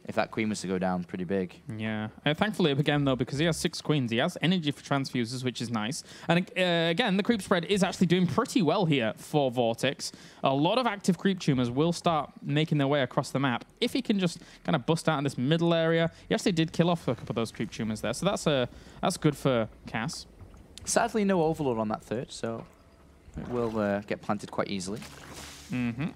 [SPEAKER 2] if that queen was to go down pretty big.
[SPEAKER 1] Yeah. Thankfully, again, though, because he has 6 queens, he has energy for transfuses, which is nice. And again, the creep spread is actually doing pretty well here for VortiX. A lot of active creep tumors will start making their way across the map. If he can just kind of bust out in this middle area, he actually did kill off a couple of those creep tumors there. So that's good for Cass.
[SPEAKER 2] Sadly, no overload on that third, so it will get planted quite easily.
[SPEAKER 1] Mm-hmm.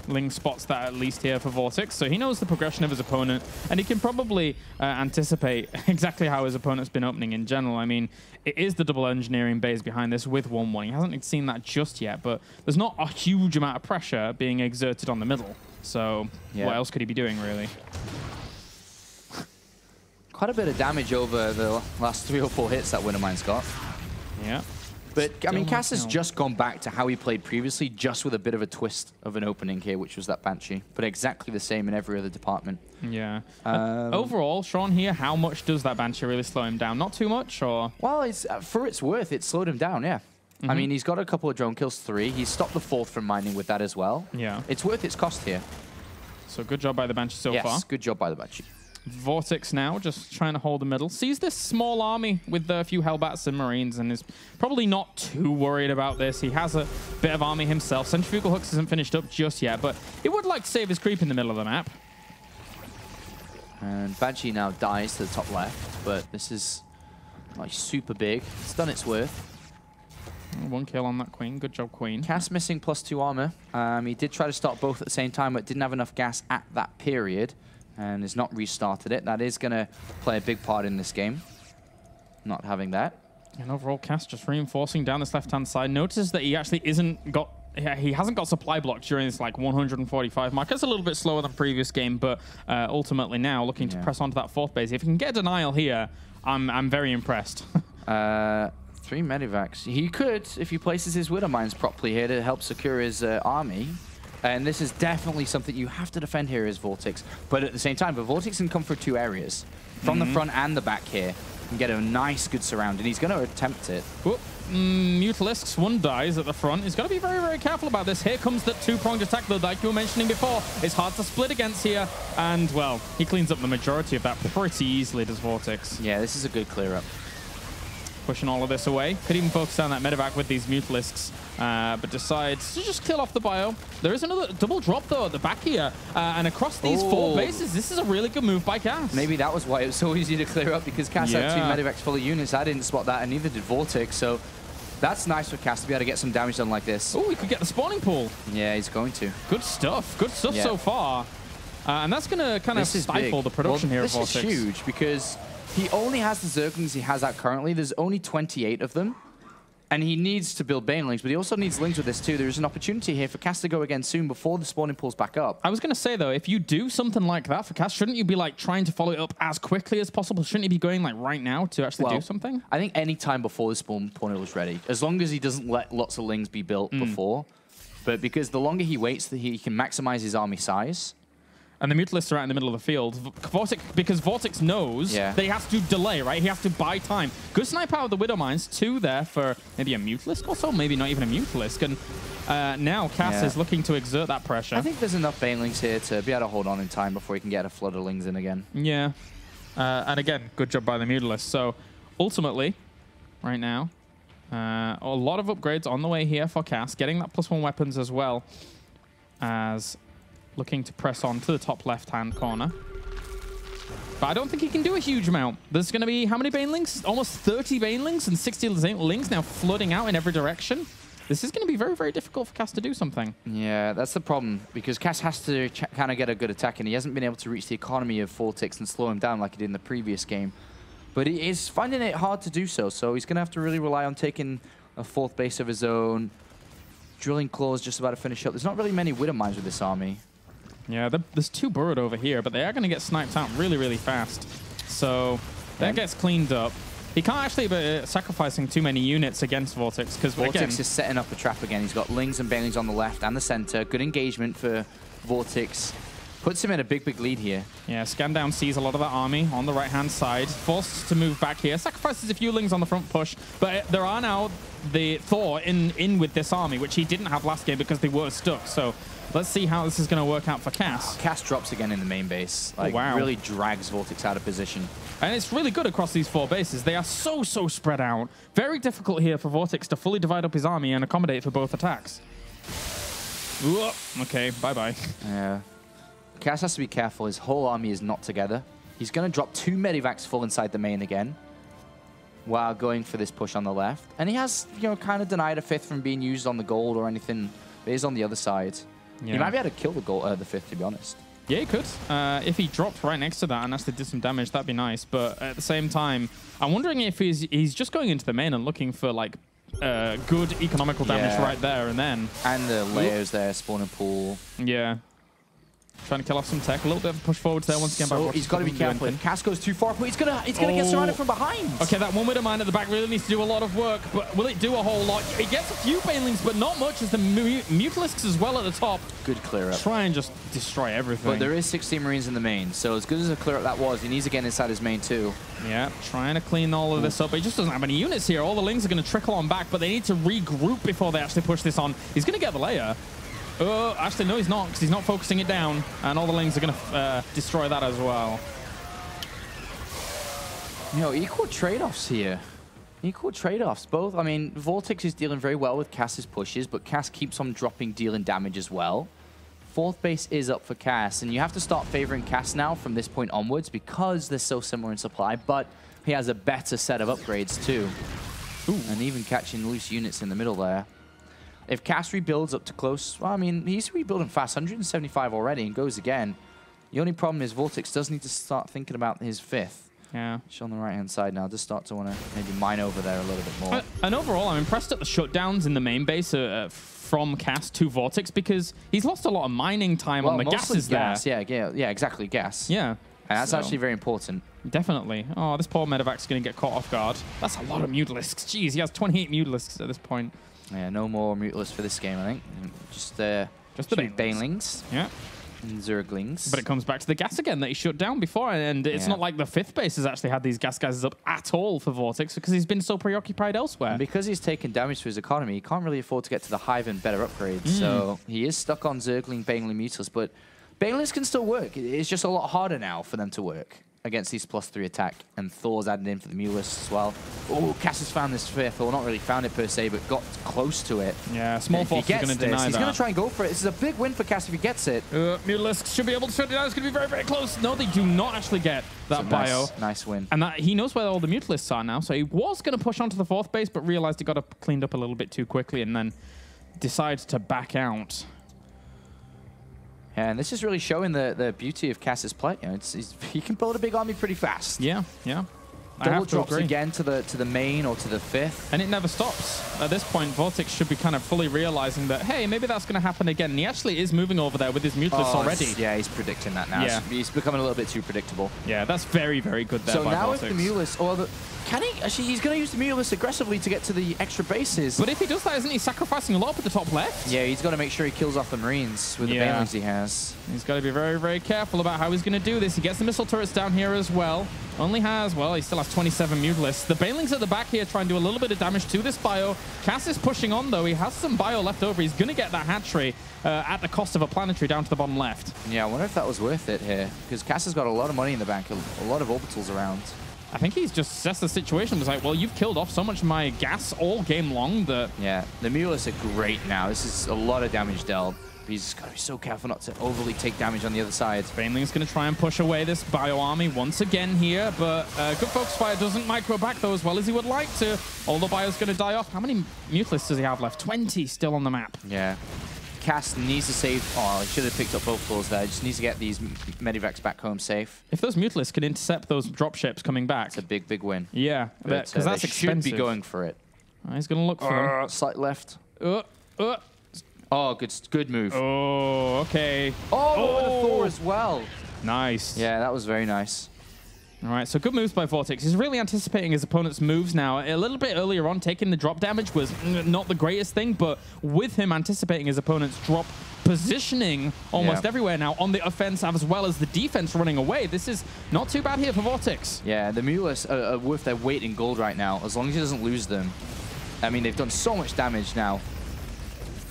[SPEAKER 1] Ling spots that at least here for VortiX, so he knows the progression of his opponent, and he can probably anticipate exactly how his opponent's been opening in general. I mean, it is the double engineering base behind this with 1-1. He hasn't seen that just yet, but there's not a huge amount of pressure being exerted on the middle. So what else could he be doing, really?
[SPEAKER 2] Quite a bit of damage over the last 3 or 4 hits that Wintermind's got.
[SPEAKER 1] Yeah.
[SPEAKER 2] But, I mean, Cass has just gone back to how he played previously, just with a bit of a twist of an opening here, which was that Banshee. But exactly the same in every other department.
[SPEAKER 1] Yeah. Overall, Sean here, how much does that Banshee really slow him down? Not too much, or?
[SPEAKER 2] Well, it's, for its worth, it slowed him down, yeah. I mean, he's got a couple of drone kills, 3. He's stopped the 4th from mining with that as well.
[SPEAKER 1] Yeah.
[SPEAKER 2] It's worth its cost here.
[SPEAKER 1] So good job by the Banshee so far.
[SPEAKER 2] Yes, good job by the Banshee.
[SPEAKER 1] VortiX now just trying to hold the middle. Sees this small army with a few Hellbats and Marines and is probably not too worried about this. He has a bit of army himself. Centrifugal Hooks isn't finished up just yet, but he would like to save his creep in the middle of the map.
[SPEAKER 2] And Banshee now dies to the top left, but this is like super big. It's done its worth.
[SPEAKER 1] 1 kill on that Queen. Good job, Queen.
[SPEAKER 2] Cass missing +2 armor. He did try to start both at the same time, but didn't have enough gas at that period. And has not restarted it. That is going to play a big part in this game, not having that.
[SPEAKER 1] And overall, Cass just reinforcing down this left-hand side. Notice that he actually he hasn't got supply blocked during this like 145 mark. It's a little bit slower than previous game, but ultimately now looking to press onto that 4th base. If he can get a denial here, I'm very impressed.
[SPEAKER 2] 3 medivacs. He could, if he places his Widow Mines properly here to help secure his army. And this is definitely something you have to defend here as VortiX. But at the same time, VortiX can come from 2 areas. From the front and the back here. And get a nice, good surround. And he's going to attempt it.
[SPEAKER 1] Mutalisks, 1 dies at the front. He's got to be very, very careful about this. Here comes the 2-pronged attack, though, like you were mentioning before. It's hard to split against here. And, well, he cleans up the majority of that pretty easily, does VortiX.
[SPEAKER 2] Yeah, this is a good clear-up.
[SPEAKER 1] Pushing all of this away. Could even focus on that medevac with these Mutalisks, but decides to just kill off the bio. There is another double drop, though, at the back here. And across these 4 bases, this is a really good move by Cass.
[SPEAKER 2] Maybe that was why it was so easy to clear up, because Cass had 2 medevacs full of units. I didn't spot that, and neither did VortiX. So that's nice for Cass to be able to get some damage done like this.
[SPEAKER 1] Oh, he could get the spawning pool.
[SPEAKER 2] Yeah, he's going to.
[SPEAKER 1] Good stuff. Good stuff so far. And that's going to kind of stifle the production here of VortiX.
[SPEAKER 2] This is huge, because he only has the Zerglings he has out currently. There's only 28 of them. And he needs to build Banelings, but he also needs Lings with this too. There's an opportunity here for Cass to go again soon before the spawning pulls back up.
[SPEAKER 1] I was going to say, though, if you do something like that for Cass, shouldn't you be like trying to follow it up as quickly as possible? Shouldn't he be going like right now to actually do something?
[SPEAKER 2] I think any time before the spawn portal is ready, as long as he doesn't let lots of Lings be built before. But because the longer he waits, he can maximize his army size.
[SPEAKER 1] And the Mutalisks are out in the middle of the field. Because VortiX knows that he has to delay, right? He has to buy time. Good snipe out of the Widow Mines. 2 there for maybe a Mutalisk or so. Maybe not even a Mutalisk. And now Cass is looking to exert that pressure.
[SPEAKER 2] I think there's enough Banelings here to be able to hold on in time before he can get a flood of Lings in again.
[SPEAKER 1] Yeah. And again, good job by the Mutalisks. So ultimately, right now, a lot of upgrades on the way here for Cass. Getting that +1 weapons as well as looking to press on to the top left-hand corner. But I don't think he can do a huge amount. There's going to be how many Banelings? Almost 30 Banelings and 60 Lings now flooding out in every direction. This is going to be very, very difficult for Cass to do something.
[SPEAKER 2] Yeah, that's the problem, because Cass has to kind of get a good attack, and he hasn't been able to reach the economy of VortiX and slow him down like he did in the previous game. But he is finding it hard to do so, so he's going to have to really rely on taking a 4th base of his own. Drilling Claws just about to finish up. There's not really many Widow Mines with this army.
[SPEAKER 1] Yeah, there's 2 burrowed over here, but they are going to get sniped out really, really fast. So that gets cleaned up. He can't actually be sacrificing too many units against VortiX, because
[SPEAKER 2] VortiX is setting up a trap again. He's got Lings and Banelings on the left and the center. Good engagement for VortiX. Puts him in a big, big lead here.
[SPEAKER 1] Yeah, Scandown sees a lot of that army on the right-hand side. Forced to move back here. Sacrifices a few Lings on the front push. But there are now the Thor in with this army, which he didn't have last game because they were stuck. So Let's see how this is going to work out for Cass.
[SPEAKER 2] Cass drops again in the main base. Like,
[SPEAKER 1] wow.
[SPEAKER 2] really drags VortiX out of position.
[SPEAKER 1] And it's really good across these 4 bases. They are so spread out. Very difficult here for VortiX to fully divide up his army and accommodate for both attacks. Ooh, okay, bye-bye.
[SPEAKER 2] Yeah. Cass has to be careful. His whole army is not together. He's going to drop 2 Medivacs full inside the main again while going for this push on the left. And he has, you know, kind of denied a 5th from being used on the gold or anything. But he's on the other side.
[SPEAKER 1] Yeah.
[SPEAKER 2] He might be able to kill the 5th, to be honest.
[SPEAKER 1] Yeah, he could. If he dropped right next to that and actually did some damage, that'd be nice. But at the same time, I'm wondering if he's just going into the main and looking for, like, good economical damage right there and then.
[SPEAKER 2] And the layers there, spawning pool.
[SPEAKER 1] Yeah. Trying to kill off some tech. A little bit of a push forwards there once again.
[SPEAKER 2] So he's got to be careful. If Cass goes too far, but he's gonna get surrounded from behind.
[SPEAKER 1] Okay, that one Widow Mine at the back really needs to do a lot of work, but will it do a whole lot? It gets a few Banelings, but not much as the Mutalisks as well at the top.
[SPEAKER 2] Good clear up.
[SPEAKER 1] Try and just destroy everything.
[SPEAKER 2] But there is 16 Marines in the main, so as good as a clear up that was, he needs to get inside his main too.
[SPEAKER 1] Yeah, trying to clean all of this up, but he just doesn't have any units here. All the Lings are going to trickle on back, but they need to regroup before they actually push this on. He's going to get the layer. Actually, no, he's not, because he's not focusing it down, and all the Lings are going to destroy that as well.
[SPEAKER 2] You know, equal trade-offs here. Equal trade-offs. Both, I mean, VortiX is dealing very well with Cass's pushes, but Cass keeps on dropping, dealing damage as well. 4th base is up for Cass, and you have to start favoring Cass now from this point onwards because they're so similar in supply, but he has a better set of upgrades too. Ooh. And even catching loose units in the middle there. If Cass rebuilds up to close, well, I mean, he's rebuilding fast, 175 already, and goes again. The only problem is VortiX does need to start thinking about his 5th.
[SPEAKER 1] Yeah.
[SPEAKER 2] Which on the right-hand side now does start to want to maybe mine over there a little bit more.
[SPEAKER 1] And overall, I'm impressed at the shutdowns in the main base from Cass to VortiX because he's lost a lot of mining time on the gases
[SPEAKER 2] gas.
[SPEAKER 1] there.
[SPEAKER 2] Yeah, exactly, gas.
[SPEAKER 1] Yeah.
[SPEAKER 2] And that's actually very important.
[SPEAKER 1] Definitely. Oh, this poor Medevac's going to get caught off guard. That's a lot of Mutalisks. Jeez, he has 28 Mutalisks at this point.
[SPEAKER 2] Yeah, no more Mutalisks for this game, I think. Just the Banelings.
[SPEAKER 1] Yeah.
[SPEAKER 2] And Zerglings.
[SPEAKER 1] But it comes back to the gas again that he shut down before, and it's not like the 5th base has actually had these gas guys up at all for VortiX because he's been so preoccupied elsewhere.
[SPEAKER 2] And because he's taken damage to his economy, he can't really afford to get to the hive and better upgrades. So he is stuck on Zergling, Baneling, Mutalisks, but Banelings can still work. It's just a lot harder now for them to work against these +3 attack, and Thor's added in for the Mutalisks as well. Oh, Cass has found this 5th, or not really found it per se, but got close to it.
[SPEAKER 1] Yeah, small force is going to deny that.
[SPEAKER 2] He's going to try and go for it. This is a big win for Cass if he gets it.
[SPEAKER 1] Mutalisks should be able to shut it down. It's going to be very, very close. No, they do not actually get that bio.
[SPEAKER 2] Nice win.
[SPEAKER 1] And that, he knows where all the Mutalisks are now, so he was going to push onto the 4th base, but realized he got it cleaned up a little bit too quickly, and then decided to back out.
[SPEAKER 2] And this is really showing the beauty of Cass's play. You know, he can build a big army pretty fast.
[SPEAKER 1] Yeah, yeah.
[SPEAKER 2] Double drops again to the main or to the 5th.
[SPEAKER 1] And it never stops. At this point, VortiX should be kind of fully realizing that, hey, maybe that's going to happen again. And he actually is moving over there with his Mutalisks already.
[SPEAKER 2] Yeah, he's predicting that now. Yeah. He's becoming a little bit too predictable.
[SPEAKER 1] Yeah, that's very, very good there
[SPEAKER 2] so
[SPEAKER 1] by
[SPEAKER 2] now
[SPEAKER 1] VortiX.
[SPEAKER 2] If the Mutalisks, can he? Actually, he's going to use the Mutalisks aggressively to get to the extra bases.
[SPEAKER 1] But if he does that, isn't he sacrificing a lot at the top left?
[SPEAKER 2] Yeah, he's got to make sure he kills off the Marines with the Banelings he has.
[SPEAKER 1] He's got to be very, very careful about how he's going to do this. He gets the missile turrets down here as well. Only has, well, he still has 27 Mutalisks. The Banelings at the back here try and do a little bit of damage to this bio. Cass is pushing on, though. He has some bio left over. He's going to get that hatchery at the cost of a planetary down to the bottom left.
[SPEAKER 2] Yeah, I wonder if that was worth it here, because Cass has got a lot of money in the bank, a lot of orbitals around.
[SPEAKER 1] I think he's just assessed the situation. Was like, well, you've killed off so much of my gas all game long that...
[SPEAKER 2] Yeah, the Mutalisks are great now. This is a lot of damage dealt. He's got to be so careful not to overly take damage on the other side.
[SPEAKER 1] Baneling's going to try and push away this bio army once again here, but Good Focus Fire doesn't micro back though as well as he would like to. All the bio's going to die off. How many Mutalisks does he have left? 20 still on the map.
[SPEAKER 2] Yeah. Cass needs to save... Oh, he should have picked up both floors there. Just needs to get these Medivacs back home safe.
[SPEAKER 1] If those Mutalisks can intercept those dropships coming back...
[SPEAKER 2] It's a big, big win.
[SPEAKER 1] Yeah, because that's expensive.
[SPEAKER 2] Should be going for it.
[SPEAKER 1] He's going to look for them.
[SPEAKER 2] Slight left. Oh, good move.
[SPEAKER 1] Oh, okay.
[SPEAKER 2] Oh, and a Thor as well.
[SPEAKER 1] Nice.
[SPEAKER 2] Yeah, that was very nice.
[SPEAKER 1] All right, so good moves by VortiX. He's really anticipating his opponent's moves now. A little bit earlier on, taking the drop damage was not the greatest thing, but with him anticipating his opponent's drop positioning almost everywhere now on the offense as well as the defense running away, this is not too bad here for VortiX.
[SPEAKER 2] Yeah, the Mutalisks are worth their weight in gold right now, as long as he doesn't lose them. I mean, they've done so much damage now.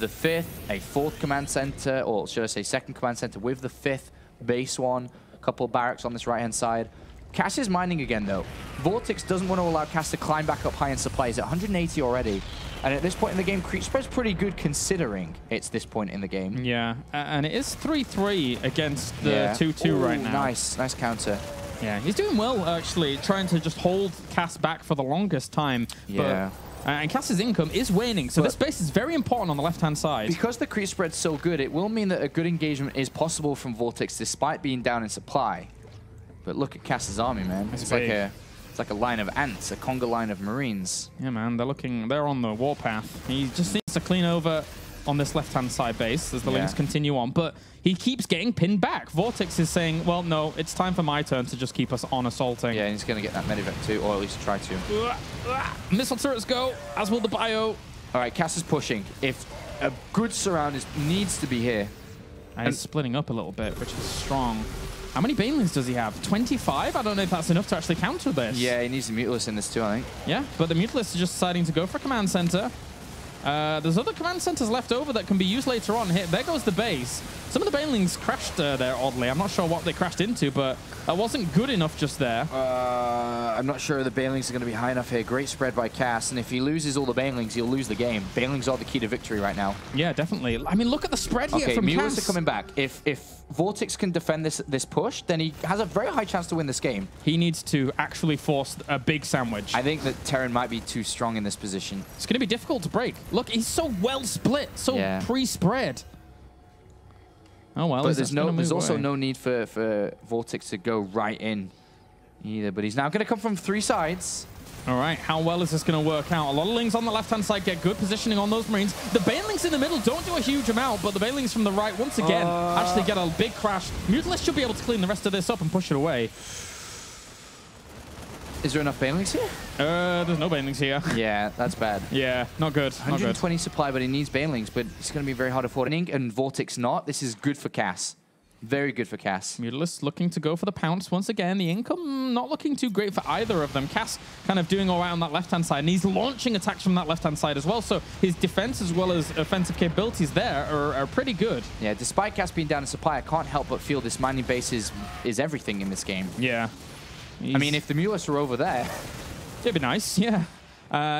[SPEAKER 2] the 5th, a 4th command center, or should I say 2nd command center with the 5th base one. A couple of barracks on this right-hand side. Cass is mining again, though. VortiX doesn't want to allow Cass to climb back up high in supply. He's at 180 already. And at this point in the game, creep spread's pretty good considering it's this point in the game.
[SPEAKER 1] Yeah, and it is 3-3 against the 2-2 right now.
[SPEAKER 2] Nice counter.
[SPEAKER 1] Yeah, he's doing well, actually, trying to just hold Cass back for the longest time.
[SPEAKER 2] Yeah.
[SPEAKER 1] And Cass's income is waning, so this base is very important on the left-hand side.
[SPEAKER 2] Because the creep spread's so good, it will mean that a good engagement is possible from VortiX despite being down in supply. But look at Cass's army, man. It's like a line of ants, a conga line of Marines.
[SPEAKER 1] Yeah, man, they're on the warpath. He just needs to clean over on this left-hand side base as the links continue on, but he keeps getting pinned back. VortiX is saying, well, no, it's time for my turn to just keep us on assaulting.
[SPEAKER 2] Yeah, and he's going to get that medevac too, or at least try to.
[SPEAKER 1] Missile turrets go, as will the bio.
[SPEAKER 2] All right, Cass is pushing. If a good surround needs to be here.
[SPEAKER 1] And he's splitting up a little bit, which is strong. How many banelings does he have? 25? I don't know if that's enough to actually counter this.
[SPEAKER 2] Yeah, he needs a Mutalisk in this too, I think.
[SPEAKER 1] Yeah, but the Mutalisk is just deciding to go for a command center. There's other command centers left over that can be used later on. Here, there goes the base. Some of the banelings crashed there, oddly. I'm not sure what they crashed into, but that wasn't good enough just there.
[SPEAKER 2] I'm not sure the banelings are going to be high enough here. Great spread by Cass, and if he loses all the banelings, he'll lose the game. Banelings are the key to victory right now.
[SPEAKER 1] Yeah, definitely. I mean, look at the spread here from Cass.
[SPEAKER 2] Okay, Mules are coming back. If VortiX can defend this push, then he has a very high chance to win this game.
[SPEAKER 1] He needs to actually force a big sandwich.
[SPEAKER 2] I think that Terran might be too strong in this position.
[SPEAKER 1] It's going to be difficult to break. Look, he's so well split, so pre-spread. Oh, well,
[SPEAKER 2] but there's also no need for VortiX to go right in either. But he's now going to come from 3 sides.
[SPEAKER 1] All right, how well is this going to work out? A lot of lings on the left-hand side get good positioning on those Marines. The banelings in the middle don't do a huge amount, but the banelings from the right, once again, actually get a big crash. Mutalisk should be able to clean the rest of this up and push it away.
[SPEAKER 2] Is there enough banelings here?
[SPEAKER 1] There's no banelings here.
[SPEAKER 2] Yeah, that's bad.
[SPEAKER 1] Yeah, not good.
[SPEAKER 2] 120 supply, but he needs banelings, but it's going to be very hard to afford. And VortiX not. This is good for Cass. Very good for Cass.
[SPEAKER 1] Mutalisk looking to go for the pounce once again. The income not looking too great for either of them. Cass kind of doing all right on that left-hand side, and he's launching attacks from that left-hand side as well. So his defense as well as offensive capabilities there are pretty good.
[SPEAKER 2] Yeah, despite Cass being down in supply, I can't help but feel this mining base is everything in this game.
[SPEAKER 1] Yeah.
[SPEAKER 2] I mean, if the Mutalisks are over there...
[SPEAKER 1] It'd be nice, yeah.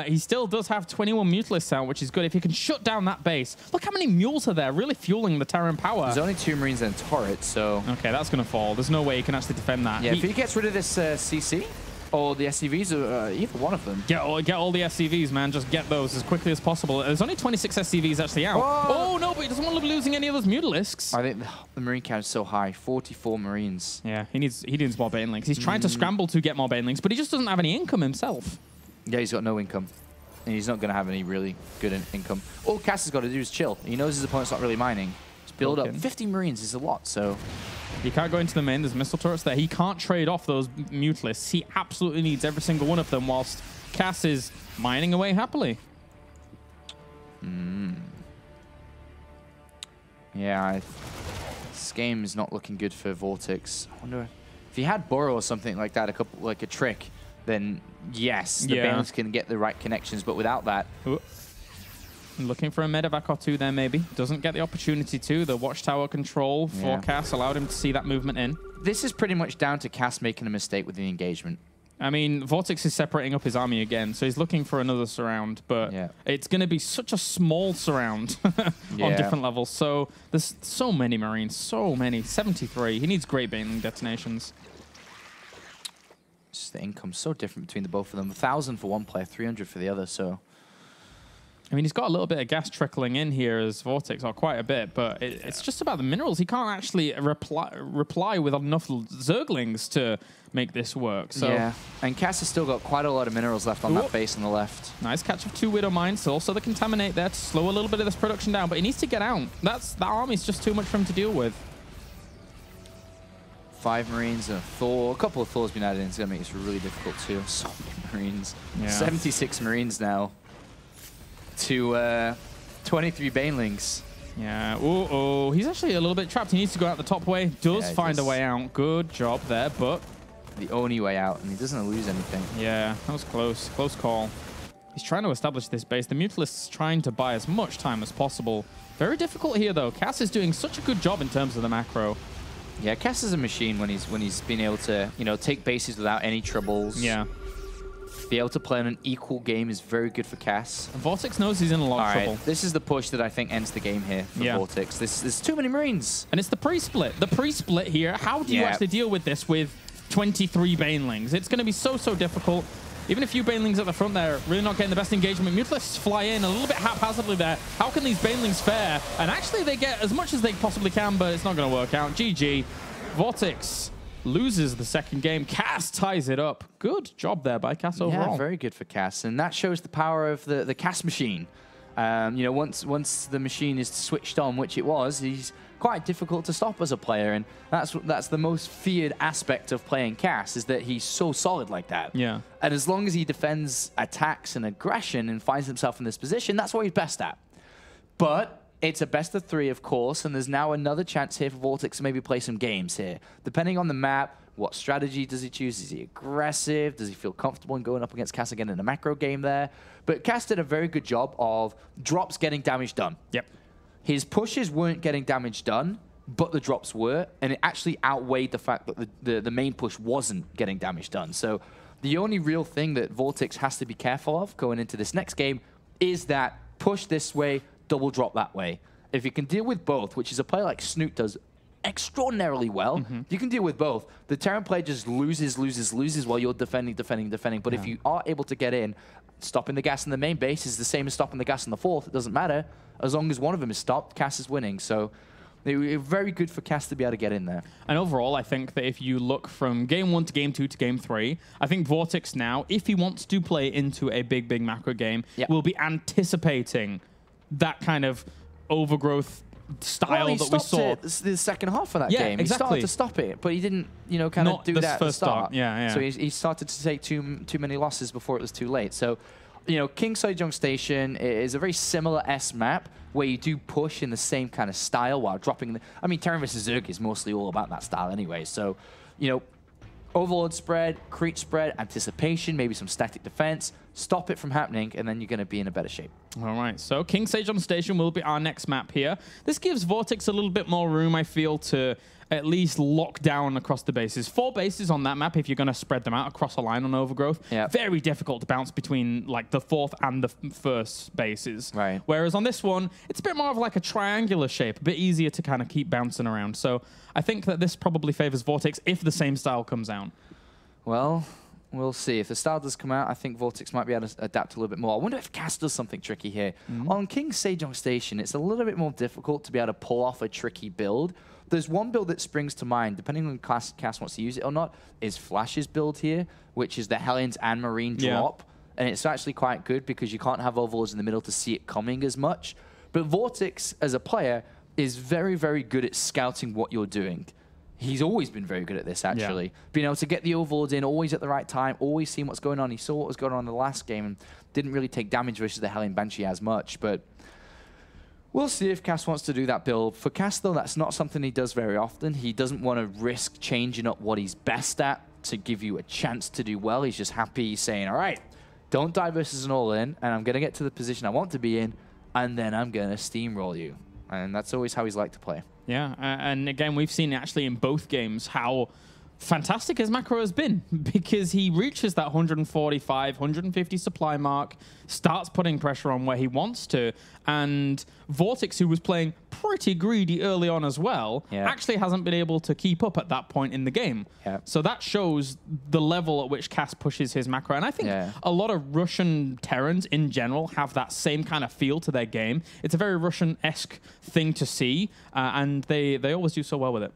[SPEAKER 1] He still does have 21 Mutalisks out, which is good. If he can shut down that base. Look how many mules are there, really fueling the Terran power.
[SPEAKER 2] There's only 2 Marines and a turret, so...
[SPEAKER 1] Okay, that's going to fall. There's no way he can actually defend that.
[SPEAKER 2] Yeah, if he gets rid of this CC, or the SCVs, or either one of them.
[SPEAKER 1] Get all the SCVs, man. Just get those as quickly as possible. There's only 26 SCVs actually out. Oh, no, but he doesn't want to be losing any of those Mutalisks.
[SPEAKER 2] I think the Marine count is so high. 44 Marines.
[SPEAKER 1] Yeah, he needs more banelings. He's trying to scramble to get more banelings, but he just doesn't have any income himself.
[SPEAKER 2] Yeah, he's got no income. And he's not going to have any really good income. All Cass has got to do is chill. He knows his opponent's not really mining. Just build up. 50 Marines is a lot, so...
[SPEAKER 1] He can't go into the main. There's missile turrets there. He can't trade off those Mutalisks. He absolutely needs every single one of them whilst Cass is mining away happily.
[SPEAKER 2] Yeah, this game is not looking good for VortiX. I wonder if he had Burrow or something like that, like a trick, then yes, the bands can get the right connections, but without that...
[SPEAKER 1] Looking for a medevac or 2 there, maybe. Doesn't get the opportunity to. The watchtower control for Cass allowed him to see that movement in.
[SPEAKER 2] This is pretty much down to Cass making a mistake with the engagement.
[SPEAKER 1] I mean, VortiX is separating up his army again, so he's looking for another surround, but it's going to be such a small surround on different levels. So there's so many Marines, so many. 73. He needs great baneling detonations.
[SPEAKER 2] Just the income's so different between the both of them. 1,000 for one player, 300 for the other, so...
[SPEAKER 1] I mean, he's got a little bit of gas trickling in here as VortiX, or quite a bit, but it's just about the minerals. He can't actually reply with enough Zerglings to make this work. So. Yeah,
[SPEAKER 2] and Cass has still got quite a lot of minerals left on that base on the left.
[SPEAKER 1] Nice catch of 2 Widow Mines. Also the Contaminate there to slow a little bit of this production down, but he needs to get out. That army's just too much for him to deal with.
[SPEAKER 2] 5 Marines and a Thor. A couple of Thors been added in. It's going to make this really difficult too. So many Marines. Yeah. 76 Marines now. To 23 banelings.
[SPEAKER 1] Yeah. Oh, he's actually a little bit trapped. He needs to go out the top way. Does find a way out. Good job there, but
[SPEAKER 2] the only way out, and he doesn't lose anything.
[SPEAKER 1] Yeah, that was close. Close call. He's trying to establish this base. The Mutalist's trying to buy as much time as possible. Very difficult here, though. Cass is doing such a good job in terms of the macro.
[SPEAKER 2] Yeah, Cass is a machine when he's been able to, you know, take bases without any troubles.
[SPEAKER 1] Yeah.
[SPEAKER 2] Be able to play in an equal game is very good for Cass.
[SPEAKER 1] And Vortex knows he's in a lot of trouble.
[SPEAKER 2] This is the push that I think ends the game here for Vortex. There's too many Marines.
[SPEAKER 1] And it's the pre-split. The pre-split here, how do you actually deal with this with 23 Banelings? It's going to be so difficult. Even a few Banelings at the front there, really not getting the best engagement. Mutalists fly in a little bit haphazardly there. How can these Banelings fare? And actually they get as much as they possibly can, but it's not going to work out. GG. Vortex loses the second game. Cass ties it up. Good job there by Cass overall.
[SPEAKER 2] Yeah, very good for Cass. And that shows the power of the Cass machine. You know, once the machine is switched on, which it was, he's quite difficult to stop as a player. And that's the most feared aspect of playing Cass, is that he's so solid like that.
[SPEAKER 1] Yeah.
[SPEAKER 2] And as long as he defends attacks and aggression and finds himself in this position, that's what he's best at. But it's a best of 3, of course, and there's now another chance here for Vortex to maybe play some games here. Depending on the map, what strategy does he choose? Is he aggressive? Does he feel comfortable in going up against Cass again in a macro game there? But Cass did a very good job of drops getting damage done.
[SPEAKER 1] Yep.
[SPEAKER 2] His pushes weren't getting damage done, but the drops were, and it actually outweighed the fact that the main push wasn't getting damage done. So the only real thing that Vortex has to be careful of going into this next game is that push this way, double drop that way. If you can deal with both, which is a player like Snoot does extraordinarily well, you can deal with both. The Terran player just loses while you're defending. But if you are able to get in, stopping the gas in the main base is the same as stopping the gas in the fourth. It doesn't matter. As long as one of them is stopped, Cass is winning. So they were very good for Cass to be able to get in there.
[SPEAKER 1] And overall, I think that if you look from game 1 to game 2 to game 3, I think Vortex now, if he wants to play into a big macro game, will be anticipating that kind of overgrowth style that we saw.
[SPEAKER 2] The second half of that game.
[SPEAKER 1] Exactly.
[SPEAKER 2] He started to stop it, but he didn't, you know, kind of do that at the start.
[SPEAKER 1] Yeah.
[SPEAKER 2] So he started to take too many losses before it was too late. So, you know, King Sejong Station is a very similar S map where you do push in the same kind of style while dropping the... I mean, Terran vs. Zerg is mostly all about that style anyway. So, you know, Overlord spread, Creep spread, anticipation, maybe some static defense, stop it from happening, and then you're going to be in a better shape.
[SPEAKER 1] All right, so King Sejong Station will be our next map here. This gives Vortex a little bit more room, I feel, to at least lock down across the bases. 4 bases on that map if you're going to spread them out across a line on Overgrowth. Very difficult to bounce between like the 4th and the 1st bases.
[SPEAKER 2] Right.
[SPEAKER 1] Whereas on this one, it's a bit more of like a triangular shape, a bit easier to kind of keep bouncing around. So I think that this probably favors Vortex if the same style comes out.
[SPEAKER 2] Well, we'll see. If the style does come out, I think Vortex might be able to adapt a little bit more. I wonder if Cass does something tricky here. On King Sejong Station, it's a little bit more difficult to be able to pull off a tricky build. There's one build that springs to mind, depending on Cass wants to use it or not, is Flash's build here, which is the Hellions and Marine drop. And it's actually quite good because you can't have Overlords in the middle to see it coming as much. But Vortex, as a player, is very good at scouting what you're doing. He's always been very good at this, actually. Being able to get the Overlords in always at the right time, always seeing what's going on. He saw what was going on in the last game and didn't really take damage versus the Hellion Banshee as much. But we'll see if Cass wants to do that build. For Cass, though, that's not something he does very often. He doesn't want to risk changing up what he's best at to give you a chance to do well. He's just happy saying, all right, don't die versus an all-in, and I'm going to get to the position I want to be in, and then I'm going to steamroll you. And that's always how he's liked to play.
[SPEAKER 1] Yeah, and again, we've seen actually in both games how fantastic his macro has been because he reaches that 145, 150 supply mark, starts putting pressure on where he wants to, and Vortex, who was playing pretty greedy early on as well, actually hasn't been able to keep up at that point in the game. So that shows the level at which Cass pushes his macro, and I think a lot of Russian Terrans in general have that same kind of feel to their game. It's a very Russian-esque thing to see, and they always do so well with it.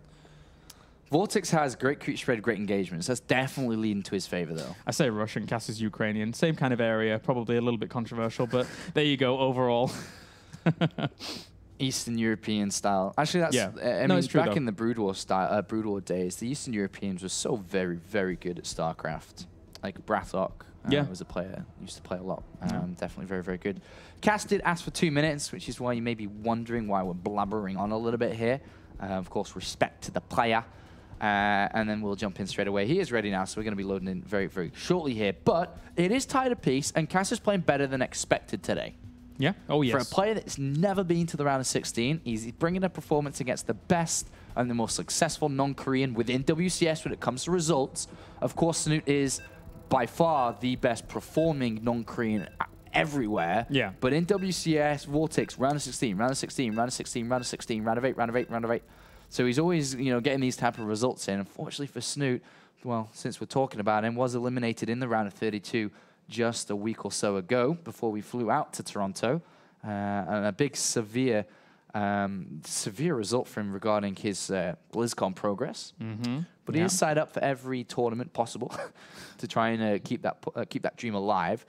[SPEAKER 2] Vortex has great creep spread, great engagements. That's definitely leading to his favor, though.
[SPEAKER 1] I say Russian, Cass is Ukrainian. Same kind of area, probably a little bit controversial, but there you go, overall.
[SPEAKER 2] Eastern European style. Actually, that's I mean, back in the Brood War style, Brood War days, the Eastern Europeans were so very good at StarCraft. Like Brathok was a player, used to play a lot. Definitely very good. Cass did ask for 2 minutes, which is why you may be wondering why we're blabbering on a little bit here. Of course, respect to the player. And then we'll jump in straight away. He is ready now, so we're going to be loading in very, very shortly here. But it is tied apiece, and Cass is playing better than expected today.
[SPEAKER 1] Yeah. Oh, yes.
[SPEAKER 2] For a player that's never been to the round of 16, he's bringing a performance against the best and the most successful non-Korean within WCS when it comes to results. Of course, Snoot is by far the best performing non-Korean everywhere.
[SPEAKER 1] Yeah.
[SPEAKER 2] But in WCS, VortiX, round of 16, round of 16, round of 16, round of 16, round of 8, round of 8, round of 8. So he's always, getting these type of results in. Unfortunately for Snoot, well, since we're talking about him, was eliminated in the round of 32 just a week or so ago before we flew out to Toronto. And a big severe result for him regarding his BlizzCon progress. But he is signed up for every tournament possible to try and keep that dream alive.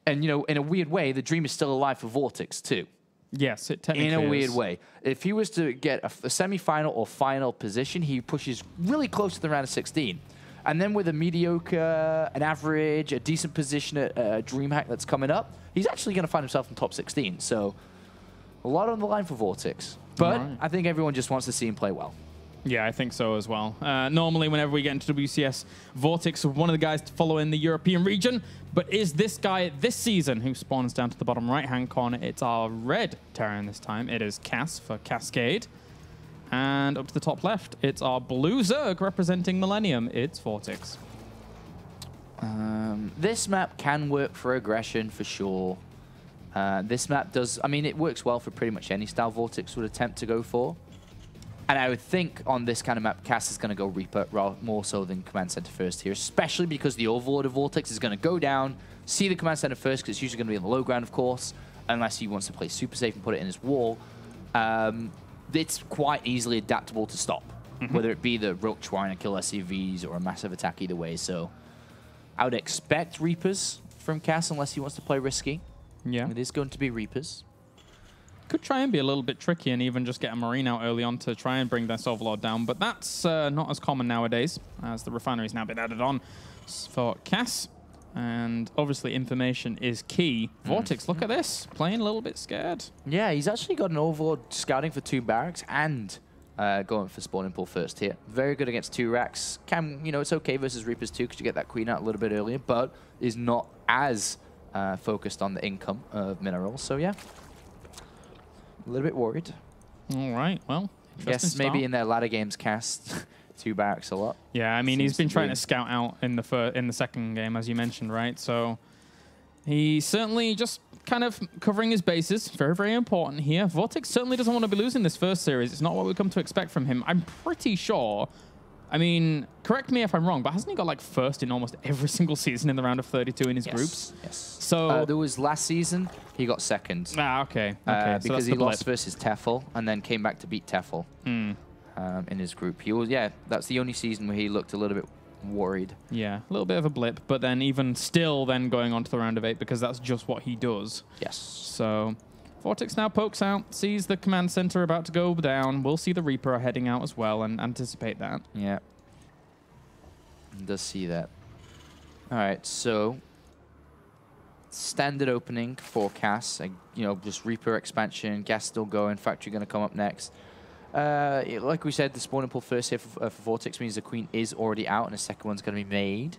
[SPEAKER 2] And, in a weird way, the dream is still alive for VortiX too.
[SPEAKER 1] Yes, it technically is.
[SPEAKER 2] In a weird way. If he was to get a semi-final or final position, he pushes really close to the round of 16. And then with a mediocre, an average, a decent position at DreamHack that's coming up, he's actually going to find himself in top 16. So a lot on the line for VortiX. But I think everyone just wants to see him play well.
[SPEAKER 1] Yeah, I think so as well. Normally, whenever we get into WCS, VortiX is one of the guys to follow in the European region. But is this guy this season who spawns down to the bottom right-hand corner? It's our red Terran this time. It is Cass for Cascade. And up to the top left, it's our blue Zerg representing Millennium. It's VortiX.
[SPEAKER 2] This map can work for aggression for sure. This map does, it works well for pretty much any style VortiX would attempt to go for. And I would think on this kind of map, Cass is going to go Reaper more so than Command Center first here, especially because the Overlord of VortiX is going to go down, see the Command Center first, because it's usually going to be on the low ground, of course, unless he wants to play super safe and put it in his wall. It's quite easily adaptable to stop, whether it be the Roach trying to kill SCVs or a massive attack either way. So I would expect Reapers from Cass unless he wants to play risky.
[SPEAKER 1] Yeah.
[SPEAKER 2] It is going to be Reapers.
[SPEAKER 1] Could try and be a little bit tricky and even just get a Marine out early on to try and bring their Overlord down, but that's not as common nowadays, as the refinery's now been added on for Cass. And obviously information is key. VortiX, look at this. Playing a little bit scared.
[SPEAKER 2] Yeah, he's actually got an Overlord scouting for 2 barracks and going for spawning pool first here. Very good against 2 racks. It's okay versus Reapers too because you get that Queen out a little bit earlier, but is not as focused on the income of minerals. So yeah, a little bit worried.
[SPEAKER 1] All right, well,
[SPEAKER 2] I guess maybe in their ladder games cast 2 barracks a lot.
[SPEAKER 1] Yeah, he's been trying to scout out in the second game, as you mentioned, right? So he's certainly just kind of covering his bases. Very, very important here. VortiX certainly doesn't want to be losing this first series. It's not what we come to expect from him. I'm pretty sure. Correct me if I'm wrong, but hasn't he got like first in almost every single season in the round of 32 in his groups?
[SPEAKER 2] Yes.
[SPEAKER 1] So
[SPEAKER 2] there was last season, he got second.
[SPEAKER 1] Okay.
[SPEAKER 2] Because he lost versus Tefl and then came back to beat Tefl. In his group. That's the only season where he looked a little bit worried. Yeah,
[SPEAKER 1] a little bit of a blip, but then even still then going on to the round of 8 because that's just what he does.
[SPEAKER 2] Yes.
[SPEAKER 1] So VortiX now pokes out, sees the command center about to go down. We'll see the Reaper heading out as well and anticipate that.
[SPEAKER 2] Yeah. Does see that. All right, so standard opening for Cass. Just Reaper expansion, gas still going, factory going to come up next. Like we said, the spawning pool first here for VortiX means the Queen is already out and the second one's going to be made.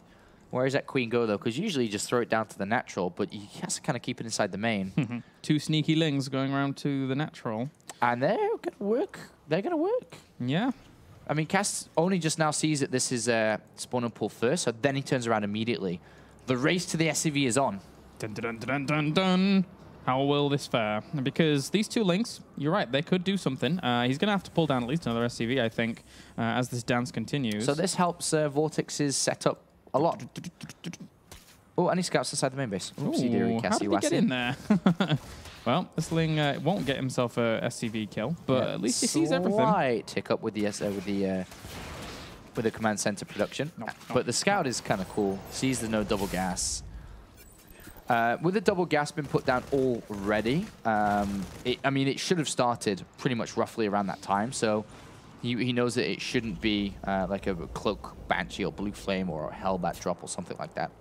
[SPEAKER 2] Where does that Queen go, though? Because usually you just throw it down to the natural, but he has to kind of keep it inside the main.
[SPEAKER 1] 2 sneaky lings going around to the natural.
[SPEAKER 2] And they're going to work. They're going to work.
[SPEAKER 1] Yeah.
[SPEAKER 2] Cass only just now sees that this is spawning pool first, so then he turns around immediately. The race to the SCV is on.
[SPEAKER 1] Dun, dun, dun, dun, dun, dun. How will this fare? Because these 2 links, you're right, they could do something. He's going to have to pull down at least another SCV, I think, as this dance continues.
[SPEAKER 2] So this helps VortiX's setup a lot. Oh, and he scouts inside the main base.
[SPEAKER 1] Ooh, how did he get in there? Well, this ling won't get himself a SCV kill, but at least he sees everything.
[SPEAKER 2] Slight tick up with the command center production. But the scout is kind of cool. Sees there's no double gas. With the double gas been put down already, it should have started pretty much roughly around that time. So he knows that it shouldn't be like a Cloak Banshee or Blue Flame or a Hellbat drop or something like that.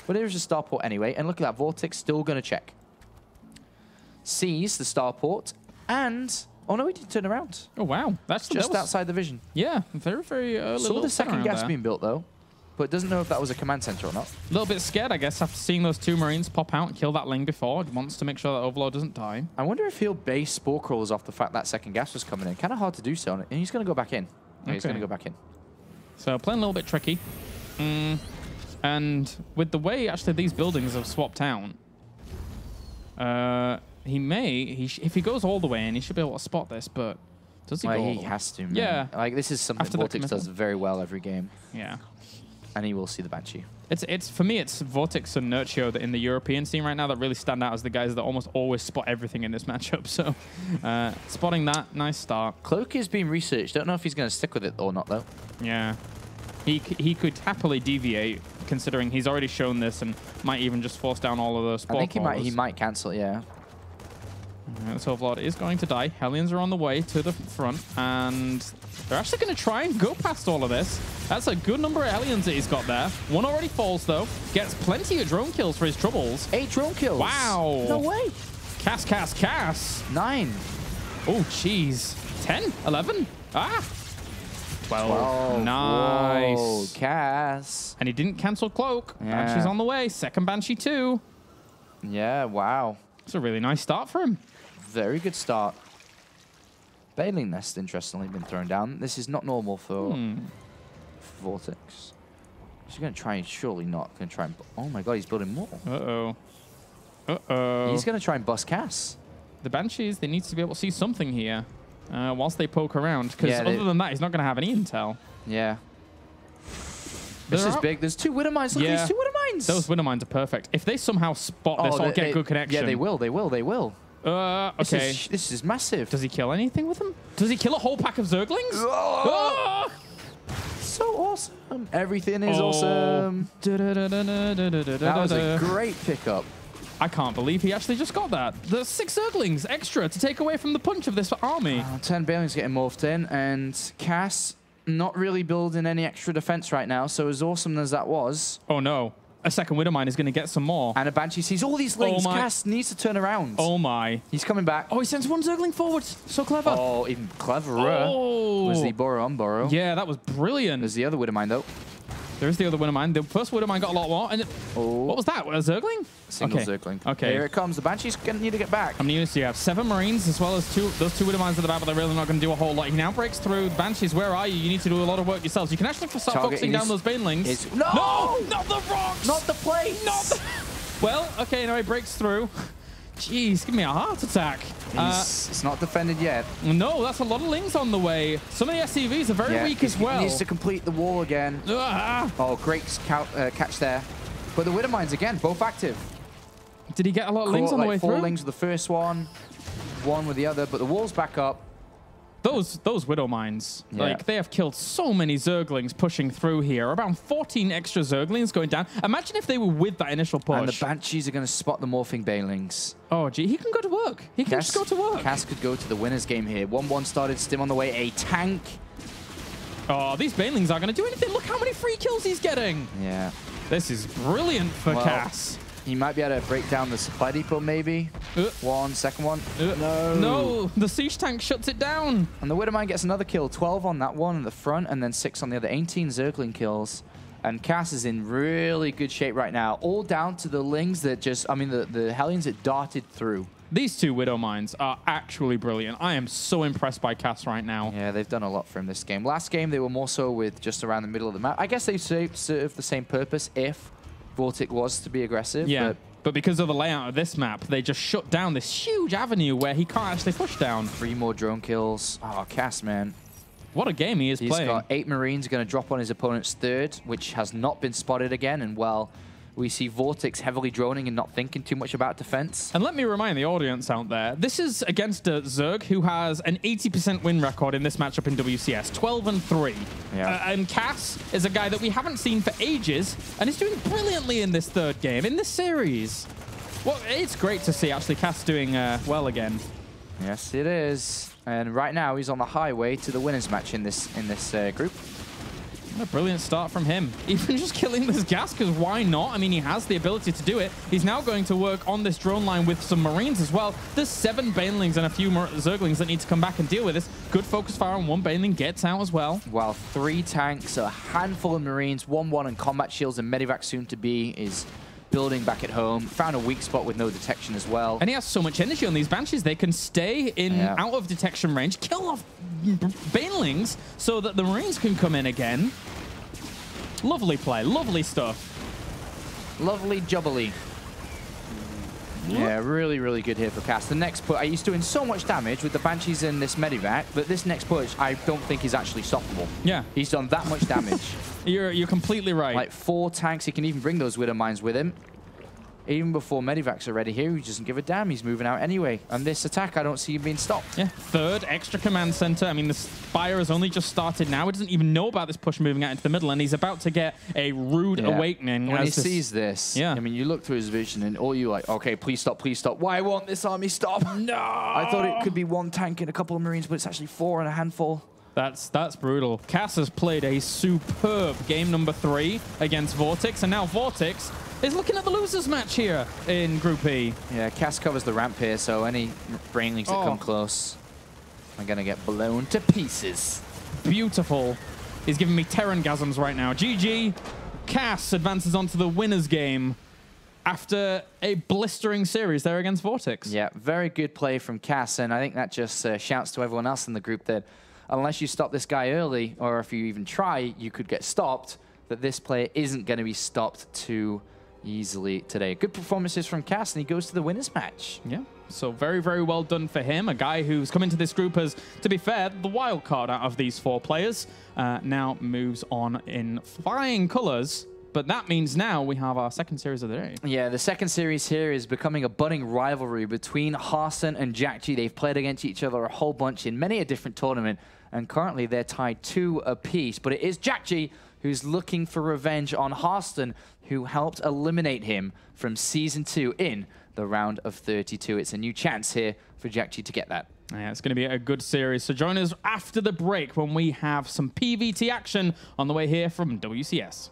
[SPEAKER 2] But there's a starport anyway. And look at that, VortiX still going to check. Sees the starport and Oh, no, he did turn around.
[SPEAKER 1] Oh, wow. That's
[SPEAKER 2] Just outside the vision.
[SPEAKER 1] Yeah, very, very early.
[SPEAKER 2] Saw the second gas
[SPEAKER 1] there.
[SPEAKER 2] being built, though, but doesn't know if that was a command center or not.
[SPEAKER 1] A little bit scared, I guess, after seeing those 2 Marines pop out and kill that Ling before. He wants to make sure that Overlord doesn't die.
[SPEAKER 2] I wonder if he'll base Spore Crawlers off the fact that second gas was coming in. Kind of hard to do so. And he's going to go back in. Yeah, he's going to go back in.
[SPEAKER 1] So playing a little bit tricky. And with the way, actually, these buildings have swapped out, if he goes all the way in, he should be able to spot this, but does he go all the way?
[SPEAKER 2] He has to, man.
[SPEAKER 1] Yeah.
[SPEAKER 2] Like, this is something Vortex does very well every game.
[SPEAKER 1] Yeah.
[SPEAKER 2] And he will see the Banshee.
[SPEAKER 1] It's for me, it's Vortex and Nurtio that in the European scene right now that really stand out as the guys that almost always spot everything in this matchup. So spotting that, nice start.
[SPEAKER 2] Cloak is being researched. Don't know if he's going to stick with it or not, though.
[SPEAKER 1] Yeah. He could happily deviate, considering he's already shown this and might even just force down all of those sport
[SPEAKER 2] I think he might cancel, yeah.
[SPEAKER 1] This Overlord is going to die. Hellions are on the way to the front, and they're actually going to try and go past all of this. That's a good number of Hellions that he's got there. One already falls, though. Gets plenty of drone kills for his troubles.
[SPEAKER 2] 8 drone kills.
[SPEAKER 1] Wow.
[SPEAKER 2] No way.
[SPEAKER 1] Cass.
[SPEAKER 2] 9.
[SPEAKER 1] Oh, jeez. 10? 11? Ah. 12.
[SPEAKER 2] 12.
[SPEAKER 1] Nice.
[SPEAKER 2] Whoa, Cass.
[SPEAKER 1] And he didn't cancel Cloak.
[SPEAKER 2] Yeah.
[SPEAKER 1] Banshee's on the way. Second Banshee, too.
[SPEAKER 2] Yeah, wow.
[SPEAKER 1] It's a really nice start for him.
[SPEAKER 2] Very good start. Bailing Nest, interestingly, been thrown down. This is not normal for Vortex. He's going to try and surely not going to try and... Oh my god, he's building more.
[SPEAKER 1] Uh-oh. Uh-oh.
[SPEAKER 2] He's going to try and bust Cass.
[SPEAKER 1] The Banshees, they need to be able to see something here whilst they poke around. Because other than that, he's not going to have any intel.
[SPEAKER 2] Yeah. This is big. There's 2 Widowmines. Look at these 2 Widowmines.
[SPEAKER 1] Those Widowmines are perfect. If they somehow spot this or get good connection...
[SPEAKER 2] Yeah, they will.
[SPEAKER 1] Okay.
[SPEAKER 2] This is massive.
[SPEAKER 1] Does he kill anything with them? Does he kill a whole pack of Zerglings?
[SPEAKER 2] Oh! So awesome. Everything is awesome. That was a great pickup.
[SPEAKER 1] I can't believe he actually just got that. There's 6 Zerglings extra to take away from the punch of this army.
[SPEAKER 2] 10 Bailings getting morphed in, and Cass not really building any extra defense right now, so as awesome as that was...
[SPEAKER 1] Oh, no. A second Widowmine is going to get some more.
[SPEAKER 2] And a Banshee sees all these links. Cass needs to turn around.
[SPEAKER 1] Oh, my.
[SPEAKER 2] He's coming back.
[SPEAKER 1] Oh, he sends 1 Zergling forward. So clever.
[SPEAKER 2] Oh, even cleverer was the Burrow on Burrow.
[SPEAKER 1] Yeah, that was brilliant.
[SPEAKER 2] There's the other Widowmine, though.
[SPEAKER 1] There is the other Widowmine. The first Widowmine got a lot more. And what was that? A Zergling?
[SPEAKER 2] Single Zergling.
[SPEAKER 1] Okay.
[SPEAKER 2] Here it comes. The Banshee's going to need to get back.
[SPEAKER 1] I mean, you have 7 Marines as well as those 2 Widowmines at the back, but they're really not going to do a whole lot. He now breaks through. Banshees, where are you? You need to do a lot of work yourselves. You can actually start focusing down those Banelings.
[SPEAKER 2] No!
[SPEAKER 1] Not the rocks!
[SPEAKER 2] Not the plates!
[SPEAKER 1] Not the... Well, okay, now he breaks through. Jeez, give me a heart attack.
[SPEAKER 2] It's not defended yet.
[SPEAKER 1] No, that's a lot of Lings on the way. Some of the SCVs are very weak as well.
[SPEAKER 2] He needs to complete the wall again. Oh, great catch there. But the Widowmines, again, both active.
[SPEAKER 1] Did he get a lot of Lings on the way through?
[SPEAKER 2] 4 Lings with the first one, 1 with the other, but the wall's back up.
[SPEAKER 1] Those Widowmines, like, they have killed so many Zerglings pushing through here. Around 14 extra Zerglings going down. Imagine if they were with that initial push.
[SPEAKER 2] And the Banshees are going to spot the morphing Banelings.
[SPEAKER 1] Oh, gee, he can go to work. He can just go to work.
[SPEAKER 2] Cass could go to the winner's game here. 1-1 started, Stim on the way. A tank.
[SPEAKER 1] Oh, these Banelings aren't going to do anything. Look how many free kills he's getting.
[SPEAKER 2] Yeah.
[SPEAKER 1] This is brilliant for Cass.
[SPEAKER 2] He might be able to break down the supply depot, maybe. Second one.
[SPEAKER 1] No, the siege tank shuts it down.
[SPEAKER 2] And the Widowmine gets another kill. 12 on that one in the front, and then 6 on the other. 18 Zergling kills. And Cass is in really good shape right now. All down to the Lings that the Hellions that darted through.
[SPEAKER 1] These 2 Widowmines are actually brilliant. I am so impressed by Cass right now.
[SPEAKER 2] Yeah, they've done a lot for him this game. Last game, they were more so with just around the middle of the map. I guess they serve the same purpose if VortiX was to be aggressive.
[SPEAKER 1] Yeah, but because of the layout of this map, they just shut down this huge avenue where he can't actually push down.
[SPEAKER 2] 3 more drone kills. Oh, Cass, man.
[SPEAKER 1] What a game he is playing.
[SPEAKER 2] He's got 8 Marines going to drop on his opponent's 3rd, which has not been spotted again. And, well, we see VortiX heavily droning and not thinking too much about defense.
[SPEAKER 1] And let me remind the audience out there, this is against a Zerg who has an 80% win record in this matchup in WCS, 12-3.
[SPEAKER 2] Yeah.
[SPEAKER 1] And Cass is a guy that we haven't seen for ages, and is doing brilliantly in this 3rd game, in this series. Well, it's great to see actually Cass doing well again.
[SPEAKER 2] Yes, it is. And right now he's on the highway to the winners match in this group.
[SPEAKER 1] A brilliant start from him. Even just killing this gas, because why not? I mean, he has the ability to do it. He's now going to work on this drone line with some Marines as well. There's 7 Banelings and a few more Zerglings that need to come back and deal with this. Good focus fire on one Baneling, gets out as well.
[SPEAKER 2] While 3 tanks, a handful of Marines, 1-1 and combat shields, and Medivac soon to be is building back at home. Found a weak spot with no detection as well.
[SPEAKER 1] And he has so much energy on these Banshees. They can stay in out of detection range, kill off Banelings so that the Marines can come in again. Lovely play, lovely stuff.
[SPEAKER 2] Lovely jubbly. Yeah, really, really good here for Cass. The next push, he's doing so much damage with the Banshees and this Medivac, but this next push, I don't think is actually stoppable.
[SPEAKER 1] Yeah.
[SPEAKER 2] He's done that much damage.
[SPEAKER 1] You're completely right.
[SPEAKER 2] Like 4 tanks, he can even bring those Widow Mines with him. Even before Medivacs are ready here, he doesn't give a damn. He's moving out anyway. And this attack, I don't see him being stopped.
[SPEAKER 1] Yeah, 3rd extra command center. I mean, the Spire has only just started now. He doesn't even know about this push moving out into the middle, and he's about to get a rude awakening.
[SPEAKER 2] When he sees this, I mean, you look through his vision, and all you like, okay, please stop, please stop. Why won't this army stop?
[SPEAKER 1] No!
[SPEAKER 2] I thought it could be 1 tank and a couple of Marines, but it's actually 4 and a handful.
[SPEAKER 1] That's brutal. Cass has played a superb game number 3 against VortiX, and now VortiX is looking at the losers match here in Group E.
[SPEAKER 2] Yeah, Cass covers the ramp here, so any Brainlings that come close are going to get blown to pieces.
[SPEAKER 1] Beautiful. He's giving me Terrangasms right now. GG. Cass advances onto the winner's game after a blistering series there against VortiX.
[SPEAKER 2] Yeah, very good play from Cass, and I think that just shouts to everyone else in the group that unless you stop this guy early, or if you even try, you could get stopped, that this player isn't going to be stopped too easily today. Good performances from Cass, and he goes to the winner's match.
[SPEAKER 1] Yeah, so very, very well done for him. A guy who's come into this group as, to be fair, the wild card out of these 4 players. Now moves on in flying colors. But that means now we have our second series of the day.
[SPEAKER 2] Yeah, the second series here is becoming a budding rivalry between Harston and JackG. They've played against each other a whole bunch in many a different tournament, and currently they're tied 2 apiece. But it is JackG who's looking for revenge on Harston, who helped eliminate him from Season 2 in the round of 32. It's a new chance here for JackG to get that.
[SPEAKER 1] Yeah, it's going to be a good series. So join us after the break when we have some PvT action on the way here from WCS.